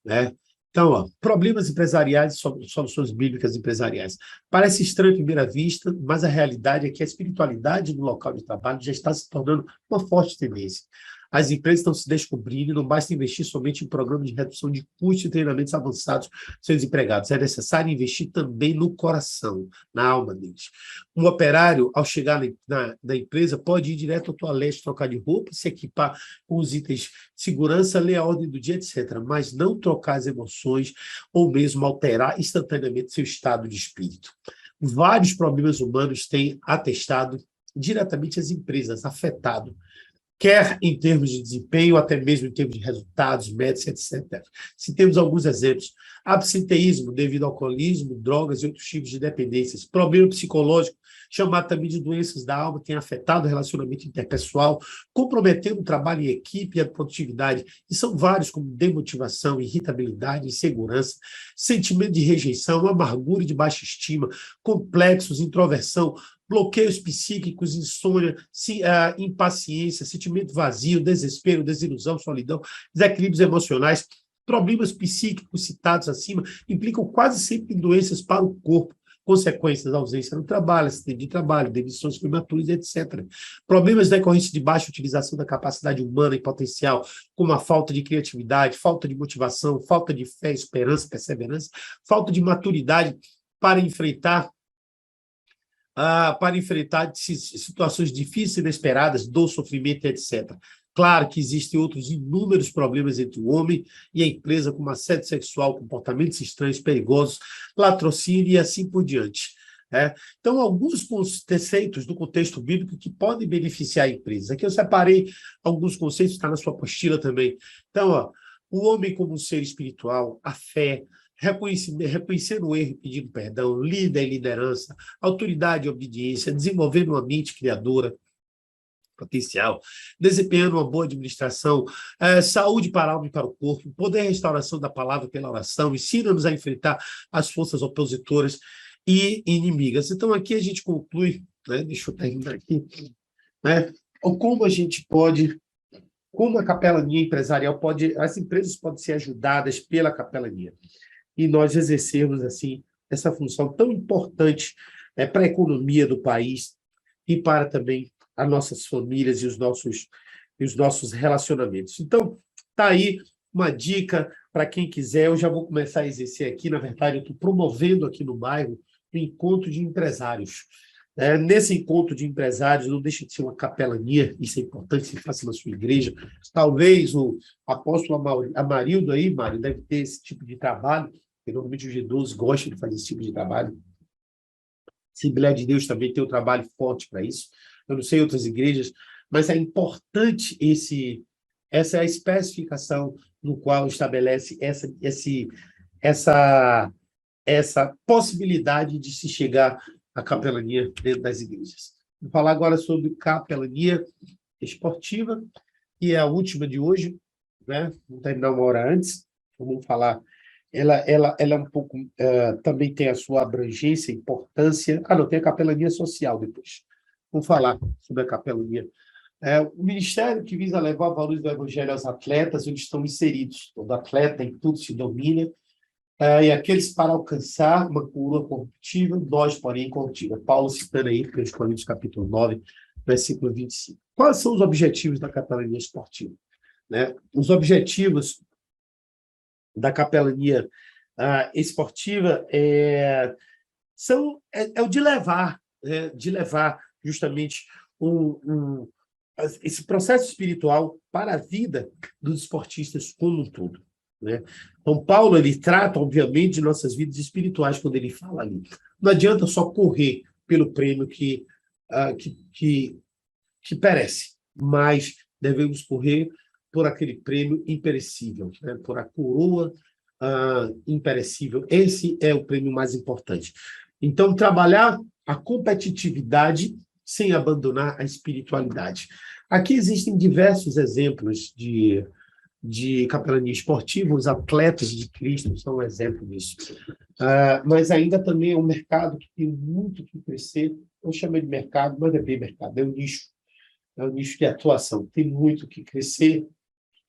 né? Então, problemas empresariais, soluções bíblicas empresariais. Parece estranho à primeira vista, mas a realidade é que a espiritualidade no local de trabalho já está se tornando uma forte tendência. As empresas estão se descobrindo, não basta investir somente em programas de redução de custos e treinamentos avançados dos seus empregados. É necessário investir também no coração, na alma deles. Um operário, ao chegar na empresa, pode ir direto ao toalete, trocar de roupa, se equipar com os itens de segurança, ler a ordem do dia, etc., mas não trocar as emoções ou mesmo alterar instantaneamente seu estado de espírito. Vários problemas humanos têm atestado diretamente as empresas, afetado quer em termos de desempenho, até mesmo em termos de resultados, médicos, etc. Se temos alguns exemplos: absenteísmo devido ao alcoolismo, drogas e outros tipos de dependências, problema psicológico, chamado também de doenças da alma, tem afetado o relacionamento interpessoal, comprometendo o trabalho em equipe e a produtividade, e são vários, como demotivação, irritabilidade, insegurança, sentimento de rejeição, amargura e de baixa estima, complexos, introversão, bloqueios psíquicos, insônia, impaciência, sentimento vazio, desespero, desilusão, solidão, desequilíbrios emocionais. Problemas psíquicos citados acima implicam quase sempre em doenças para o corpo, consequências da ausência no trabalho, acidente de trabalho, demissões prematuras, etc. Problemas decorrentes de baixa utilização da capacidade humana e potencial, como a falta de criatividade, falta de motivação, falta de fé, esperança, perseverança, falta de maturidade para enfrentar situações difíceis, inesperadas, dor, sofrimento, etc. Claro que existem outros inúmeros problemas entre o homem e a empresa, como assédio sexual, comportamentos estranhos, perigosos, latrocínio e assim por diante. Então, alguns conceitos do contexto bíblico que podem beneficiar a empresa. Aqui eu separei alguns conceitos, está na sua apostila também. Então, o homem como um ser espiritual, a fé, reconhecendo o erro e pedindo perdão, líder e liderança, autoridade e obediência, desenvolvendo uma mente criadora, potencial, desempenhando uma boa administração, saúde para a alma e para o corpo, poder e restauração da palavra pela oração, ensina-nos a enfrentar as forças opositoras e inimigas. Então, aqui a gente conclui, né, deixa eu terminar aqui, né, como a gente pode, como a capelania empresarial pode, as empresas podem ser ajudadas pela capelania, e nós exercermos, assim, essa função tão importante para a economia do país e para também as nossas famílias e os nossos relacionamentos. Então, está aí uma dica para quem quiser. Eu já vou começar a exercer aqui, na verdade, eu estou promovendo aqui no bairro um encontro de empresários. Nesse encontro de empresários, não deixa de ser uma capelania, isso é importante que se faça na sua igreja. Talvez o apóstolo Amarildo aí, Mário, deve ter esse tipo de trabalho, porque normalmente os G12 gostam de fazer esse tipo de trabalho. A Assembleia de Deus também tem um trabalho forte para isso. Eu não sei outras igrejas, mas é importante essa especificação no qual estabelece essa possibilidade de se chegar à capelania dentro das igrejas. Vou falar agora sobre capelania esportiva, que é a última de hoje, né? Vamos terminar uma hora antes, vamos falar. Ela é um pouco, também tem a sua abrangência, importância. Não, tem a capelania social depois. Vamos falar sobre a capelania. O ministério que visa levar valores do evangelho aos atletas, onde estão inseridos. Todo atleta em tudo se domina, e aqueles para alcançar uma coroa corruptível, nós, porém, incorruptível. Paulo citando aí, 1 Coríntios capítulo 9, versículo 25. Quais são os objetivos da capelania esportiva? né? Os objetivos da capelania esportiva é o de levar, né? De levar justamente esse processo espiritual para a vida dos esportistas como um todo, né? Então, Paulo ele trata, obviamente, de nossas vidas espirituais quando ele fala ali. Não adianta só correr pelo prêmio que perece, mas devemos correr por aquele prêmio imperecível, né? Por a coroa imperecível. Esse é o prêmio mais importante. Então, trabalhar a competitividade sem abandonar a espiritualidade. Aqui existem diversos exemplos de capelania esportiva, os atletas de Cristo são um exemplo disso. Mas ainda também é um mercado que tem muito que crescer. Eu chamo de mercado, mas é bem mercado, é um nicho de atuação. Tem muito que crescer,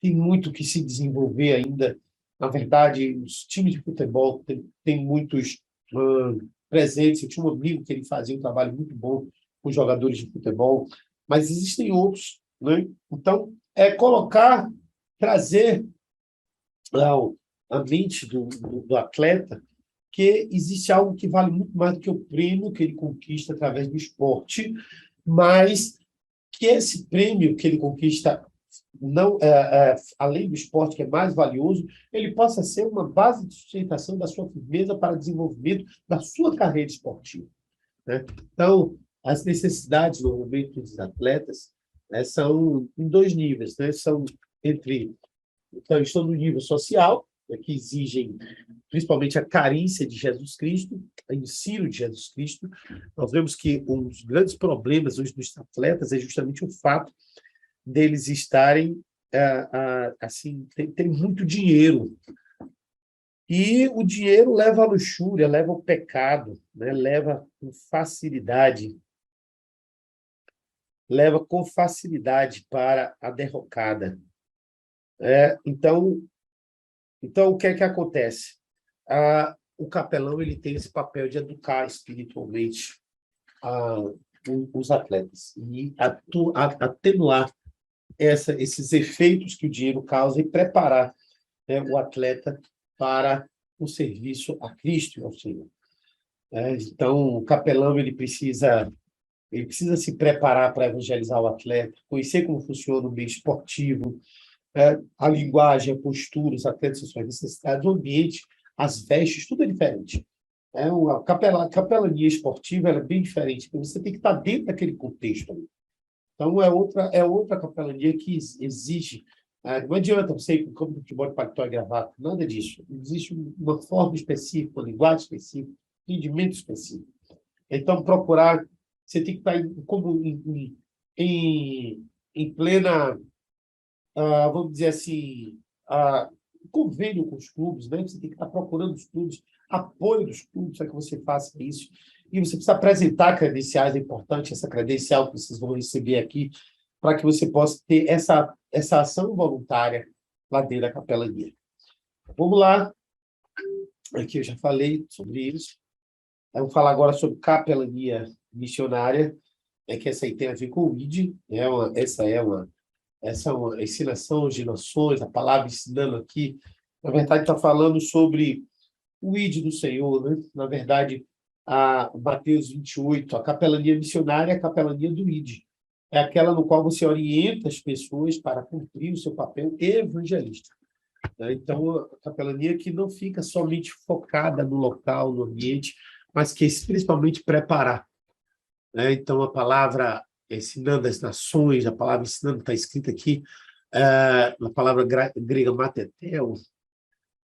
tem muito que se desenvolver ainda. Na verdade, os times de futebol têm muitos presentes. Eu tinha um amigo que ele fazia um trabalho muito bom com jogadores de futebol, mas existem outros, né? Então, trazer a mente do atleta que existe algo que vale muito mais do que o prêmio que ele conquista através do esporte, mas que esse prêmio que ele conquista, não além do esporte, que é mais valioso, ele possa ser uma base de sustentação da sua firmeza para o desenvolvimento da sua carreira esportiva, né? Então, as necessidades, normalmente, dos atletas são em dois níveis, né? Então, estão no nível social, né, que exigem principalmente a carência de Jesus Cristo, o ensino de Jesus Cristo. Nós vemos que um dos grandes problemas hoje dos atletas é justamente o fato deles estarem, assim, tem muito dinheiro. E o dinheiro leva à luxúria, leva ao pecado, né? Leva com facilidade para a derrocada. Então, o que é que acontece? O capelão ele tem esse papel de educar espiritualmente os atletas e atenuar esses efeitos que o dinheiro causa e preparar, né, o atleta para o serviço a Cristo e ao Senhor. Então, o capelão ele precisa se preparar para evangelizar o atleta, conhecer como funciona o meio esportivo, a linguagem, a postura, os atletas, as suas necessidades, o ambiente, as vestes, tudo é diferente. A capelania esportiva ela é bem diferente, porque você tem que estar dentro daquele contexto ali. Então, é outra capelania que exige. Não adianta você ir para o campo de futebol de paletó e gravata, nada disso. Existe uma forma específica, uma linguagem específica, um entendimento específico. Então, você tem que estar em plena, vamos dizer assim, convênio com os clubes, né? Você tem que estar procurando os clubes, apoio dos clubes para que você faça isso. E você precisa apresentar credenciais, é importante essa credencial que vocês vão receber aqui, para que você possa ter essa ação voluntária lá dentro da capelania. Vamos lá. Aqui eu já falei sobre isso. Eu vou falar agora sobre capelania missionária, que essa aí tem a ver com o ID, né? Essa é uma ensinação de nações, a palavra ensinando aqui, na verdade está falando sobre o ID do Senhor, né? Na verdade, Mateus 28, a capelania missionária é a capelania do ID. É aquela no qual você orienta as pessoas para cumprir o seu papel evangelista, né? Então, a capelania que não fica somente focada no local, no ambiente, mas que é principalmente preparar, né? Então, a palavra ensinando as nações, a palavra ensinando está escrita aqui, na palavra grega matetel,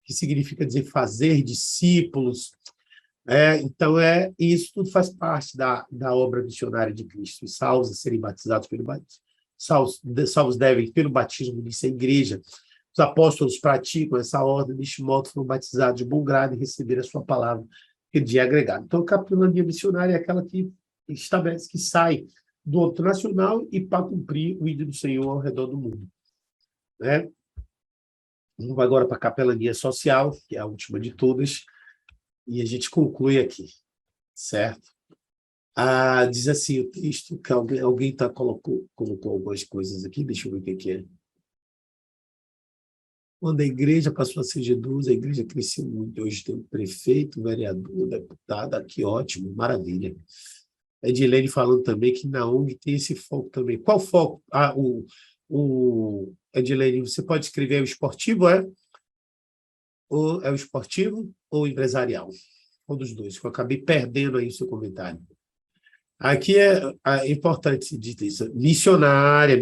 que significa dizer fazer discípulos. Então, isso tudo faz parte da obra missionária de Cristo. Os salvos a serem batizados pelo batismo. Salvos devem, pelo batismo, iniciar a igreja. Os apóstolos praticam essa ordem, deste modo foram batizados de bom grado e receberam a sua palavra, que de agregado. Então, a capelania missionária é aquela que estabelece, que sai do âmbito nacional e para cumprir o ídolo do Senhor ao redor do mundo, né? Vamos agora para a capelania social, que é a última de todas, e a gente conclui aqui, certo? Diz assim o texto, que alguém colocou algumas coisas aqui, deixa eu ver o que é. Quando a igreja passou a ser G12, a igreja cresceu muito. Hoje tem um prefeito, vereador, deputado, que ótimo, maravilha. A Edilene falando também que na ONG tem esse foco também. Qual foco? Edilene, você pode escrever o esportivo, é? Ou é o esportivo ou o empresarial? Um dos dois, que eu acabei perdendo aí o seu comentário. Aqui é importante se dizer isso. Missionária,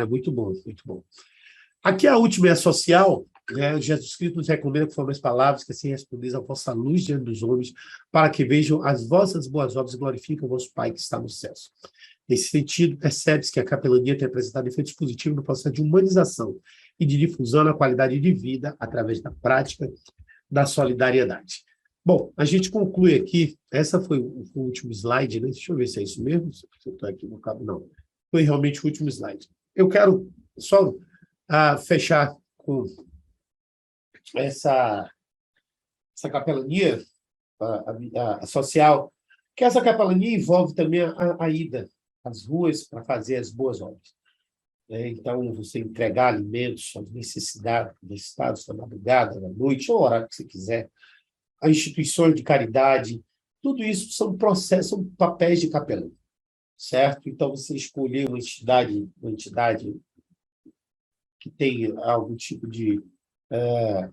muito bom, muito bom. Aqui a última é a social, né? Jesus Cristo nos recomenda que formem as palavras, que assim respondeis a vossa luz diante dos homens, para que vejam as vossas boas obras e glorifiquem o vosso Pai que está nos céus. Nesse sentido, percebe-se que a capelania tem apresentado efeitos positivos no processo de humanização e de difusão da qualidade de vida através da prática da solidariedade. Bom, a gente conclui aqui, essa foi o último slide, né? Deixa eu ver se é isso mesmo, se eu estou aqui no cabo, não. Foi realmente o último slide. Eu quero só fechar com essa capelania a social, que essa capelania envolve também a ida às ruas para fazer as boas obras. Então, você entregar alimentos, as necessidades da madrugada, da noite, ou horário que você quiser, a instituições de caridade, tudo isso são processos, são papéis de capelão, certo? Então, você escolher uma entidade que tem algum tipo de,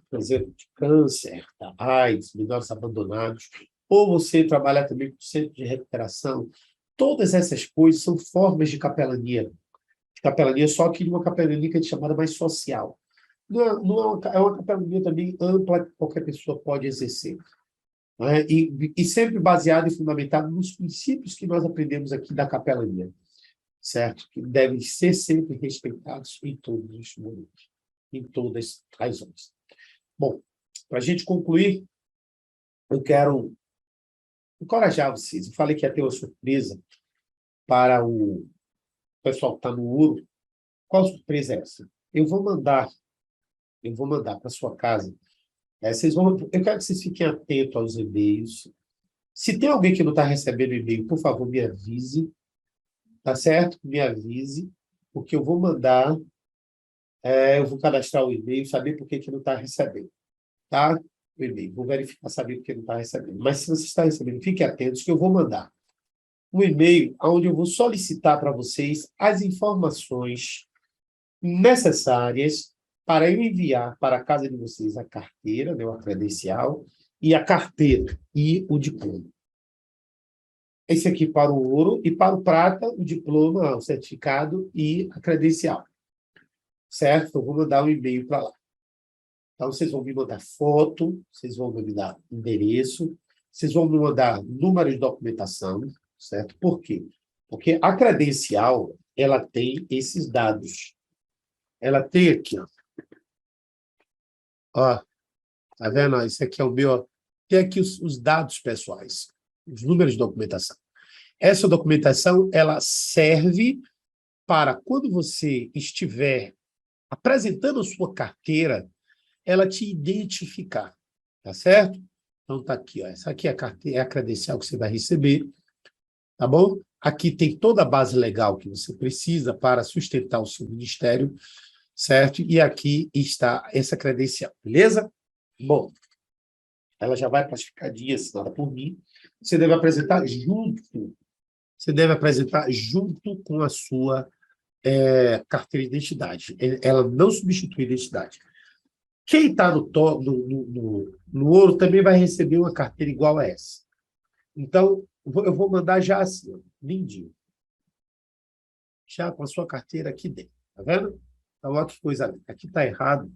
por exemplo, de câncer, da AIDS, menores abandonados, ou você trabalhar também com centro de recuperação, todas essas coisas são formas de capelania, só que de uma capelania que é chamada mais social. É uma capelania também ampla que qualquer pessoa pode exercer. Né? E sempre baseado e fundamentado nos princípios que nós aprendemos aqui da capelania, certo? Que devem ser sempre respeitados em todos os momentos, em todas as horas. Bom, para a gente concluir, eu quero encorajar vocês. Eu falei que ia ter uma surpresa para o pessoal que está no URO. Qual surpresa é essa? Eu vou mandar para a sua casa. Eu quero que vocês fiquem atentos aos e-mails. Se tem alguém que não está recebendo e-mail, por favor, me avise. Tá certo? Me avise, porque eu vou mandar, eu vou cadastrar o e-mail, saber por que não está recebendo. Tá? O e-mail. Vou verificar, saber por que não está recebendo. Mas se você está recebendo, fiquem atentos que eu vou mandar um e-mail onde eu vou solicitar para vocês as informações necessárias para eu enviar para a casa de vocês a carteira, né, a credencial, e a carteira e o diploma. Esse aqui para o ouro e para o prata, o diploma, o certificado e a credencial. Certo? Eu vou mandar um e-mail para lá. Então, vocês vão me mandar foto, vocês vão me dar endereço, vocês vão me mandar número de documentação, certo? Por quê? Porque a credencial, ela tem esses dados. Ela tem aqui, ó. Ó, tá vendo? Esse aqui é o meu. Tem aqui os dados pessoais, os números de documentação. Essa documentação, ela serve para, quando você estiver apresentando a sua carteira, ela te identificar, tá certo? Então, tá aqui, ó. Essa aqui é a carteira, é a credencial que você vai receber, tá bom? Aqui tem toda a base legal que você precisa para sustentar o seu ministério, certo? E aqui está essa credencial, beleza? Bom, ela já vai classificadinha, assinada por mim. Você deve apresentar junto com a sua carteira de identidade. Ela não substitui a identidade. Quem está no ouro também vai receber uma carteira igual a essa. Então, eu vou mandar já assim, ó, lindinho. Já com a sua carteira aqui dentro. Tá vendo? Então, olha que coisa linda. Aqui está errado.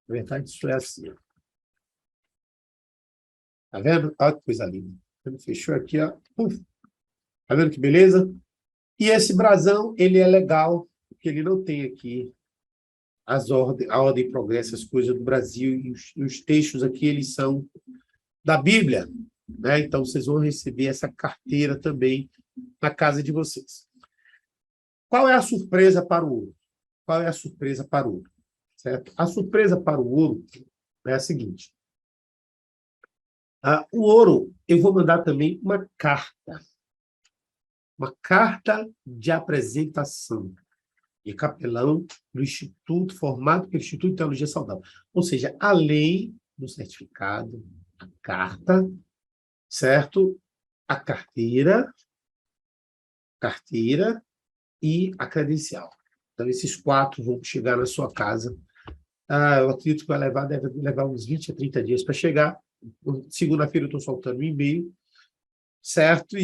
Na verdade, isso é assim. Ó. Tá vendo? Olha que coisa linda. Ele fechou aqui, ó. Uf. Tá vendo que beleza? E esse brasão, ele é legal, porque ele não tem aqui a ordem e progresso, as coisas do Brasil, e os textos aqui, eles são da Bíblia, né? Então, vocês vão receber essa carteira também na casa de vocês. Qual é a surpresa para o ouro? Qual é a surpresa para o ouro? Certo? A surpresa para o ouro é a seguinte. O ouro, eu vou mandar também uma carta de apresentação. e capelão do Instituto, formado pelo Instituto de Teologia Saudável. Ou seja, além do certificado, a carta, certo? A carteira e a credencial. Então, esses 4 vão chegar na sua casa. Eu acredito que deve levar uns 20 a 30 dias para chegar. Segunda-feira eu estou soltando um e-mail, certo?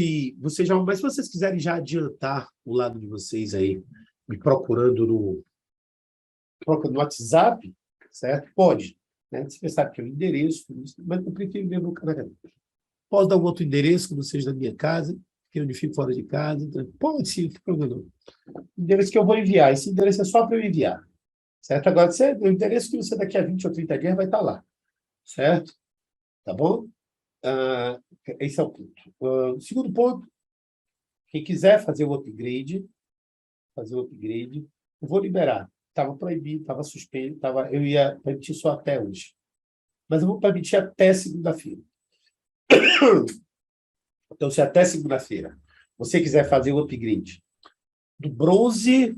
Mas se vocês quiserem já adiantar o lado de vocês aí, me procurando no WhatsApp, certo? Pode. Né? Você sabe que é o endereço, mas eu prefiro ver no canal. Posso dar um outro endereço, que não seja da minha casa, que eu fico fora de casa. Então, pode sim, não tem problema não. O endereço que eu vou enviar. Esse endereço é só para eu enviar. Certo? Agora, o endereço que você daqui a 20 ou 30 dias vai estar lá. Certo? Tá bom? Esse é o ponto. Segundo ponto, quem quiser fazer o upgrade, eu vou liberar. Estava proibido, estava suspenso, eu ia permitir só até hoje. Mas eu vou permitir até segunda-feira. Então, se até segunda-feira você quiser fazer o upgrade do bronze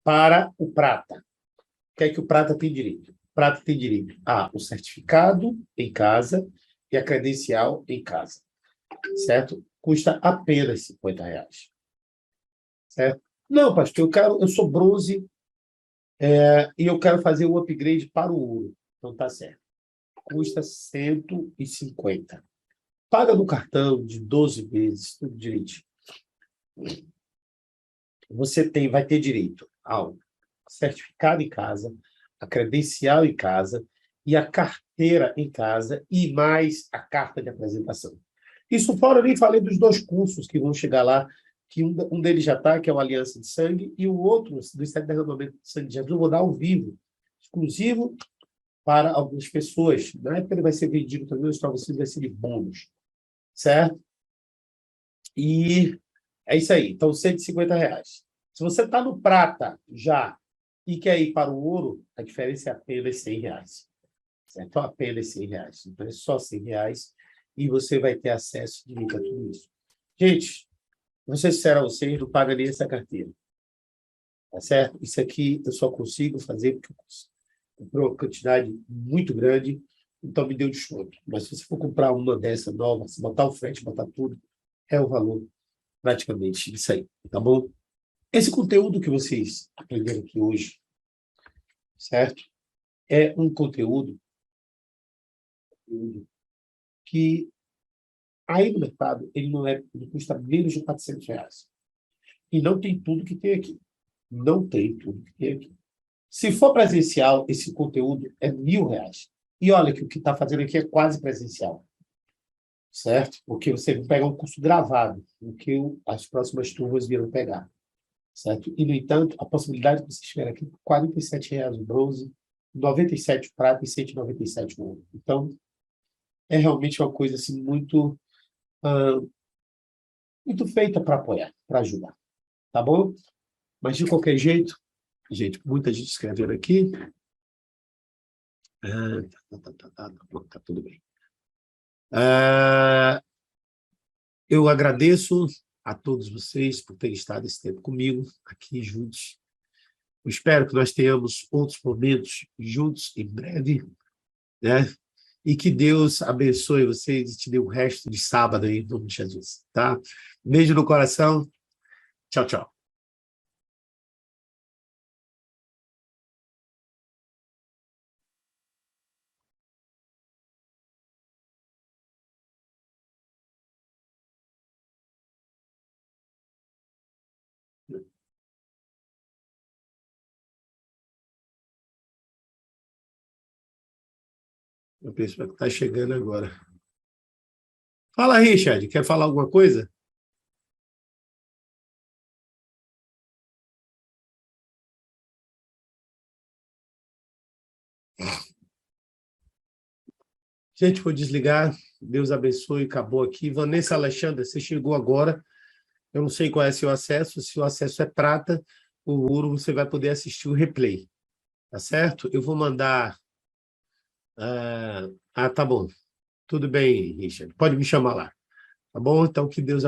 para o prata, o que é que o prata tem direito? O prata tem direito o certificado em casa e a credencial em casa. Certo? Custa apenas R$50. Certo? Não, pastor, eu sou bronze e eu quero fazer o upgrade para o ouro. Então, tá certo. Custa 150. Paga no cartão de 12 vezes, tudo direitinho. Você vai ter direito ao certificado em casa, a credencial em casa e a carteira em casa e mais a carta de apresentação. Isso fora, eu nem falei dos 2 cursos que vão chegar lá, que um deles já está, que é o Aliança de Sangue, e o outro, do 7 derramamento de sangue de Jesus, eu vou dar ao vivo, exclusivo para algumas pessoas. Na época ele vai ser vendido também, para vocês vai ser de bônus. Certo? E é isso aí. Então, R$150. Se você está no prata já e quer ir para o ouro, a diferença é apenas R$100. Certo? Apenas R$100. Então, é só R$100 e você vai ter acesso direito a tudo isso. Gente, vou ser sincero a vocês, não paga nem essa carteira. Tá certo? Isso aqui eu só consigo fazer porque eu comprei uma quantidade muito grande, então me deu desconto. Mas se você for comprar uma dessa nova, se botar o frete, botar tudo, é o valor praticamente isso aí, tá bom? Esse conteúdo que vocês aprenderam aqui hoje, certo? É um conteúdo que aí no mercado ele custa menos de R$400. E não tem tudo que tem aqui. Não tem tudo que tem aqui. Se for presencial, esse conteúdo é R$1.000. E olha que o que está fazendo aqui é quase presencial. Certo? Porque você vai pegar um curso gravado, o que as próximas turmas viram pegar. Certo? E, no entanto, a possibilidade de você chegar aqui por R$47 o bronze, 97 o prata e 197 o ouro. Então, é realmente uma coisa assim, muito feita para apoiar, para ajudar. Tá bom? Mas, de qualquer jeito, gente, muita gente escrevendo aqui. Tá tudo bem. Eu agradeço a todos vocês por terem estado esse tempo comigo, aqui juntos. Eu espero que nós tenhamos outros momentos juntos em breve, né? E que Deus abençoe vocês e te dê o resto de sábado aí, em nome de Jesus, tá? Beijo no coração. Tchau, tchau. Eu penso que está chegando agora. Fala, Richard, quer falar alguma coisa? Gente, vou desligar. Deus abençoe, acabou aqui. Vanessa Alexandra, você chegou agora. Eu não sei qual é o seu acesso. Se o acesso é prata, o ouro, você vai poder assistir o replay. Tá certo? Eu vou mandar... tá bom. Tudo bem, Richard. Pode me chamar lá. Tá bom? Então, que Deus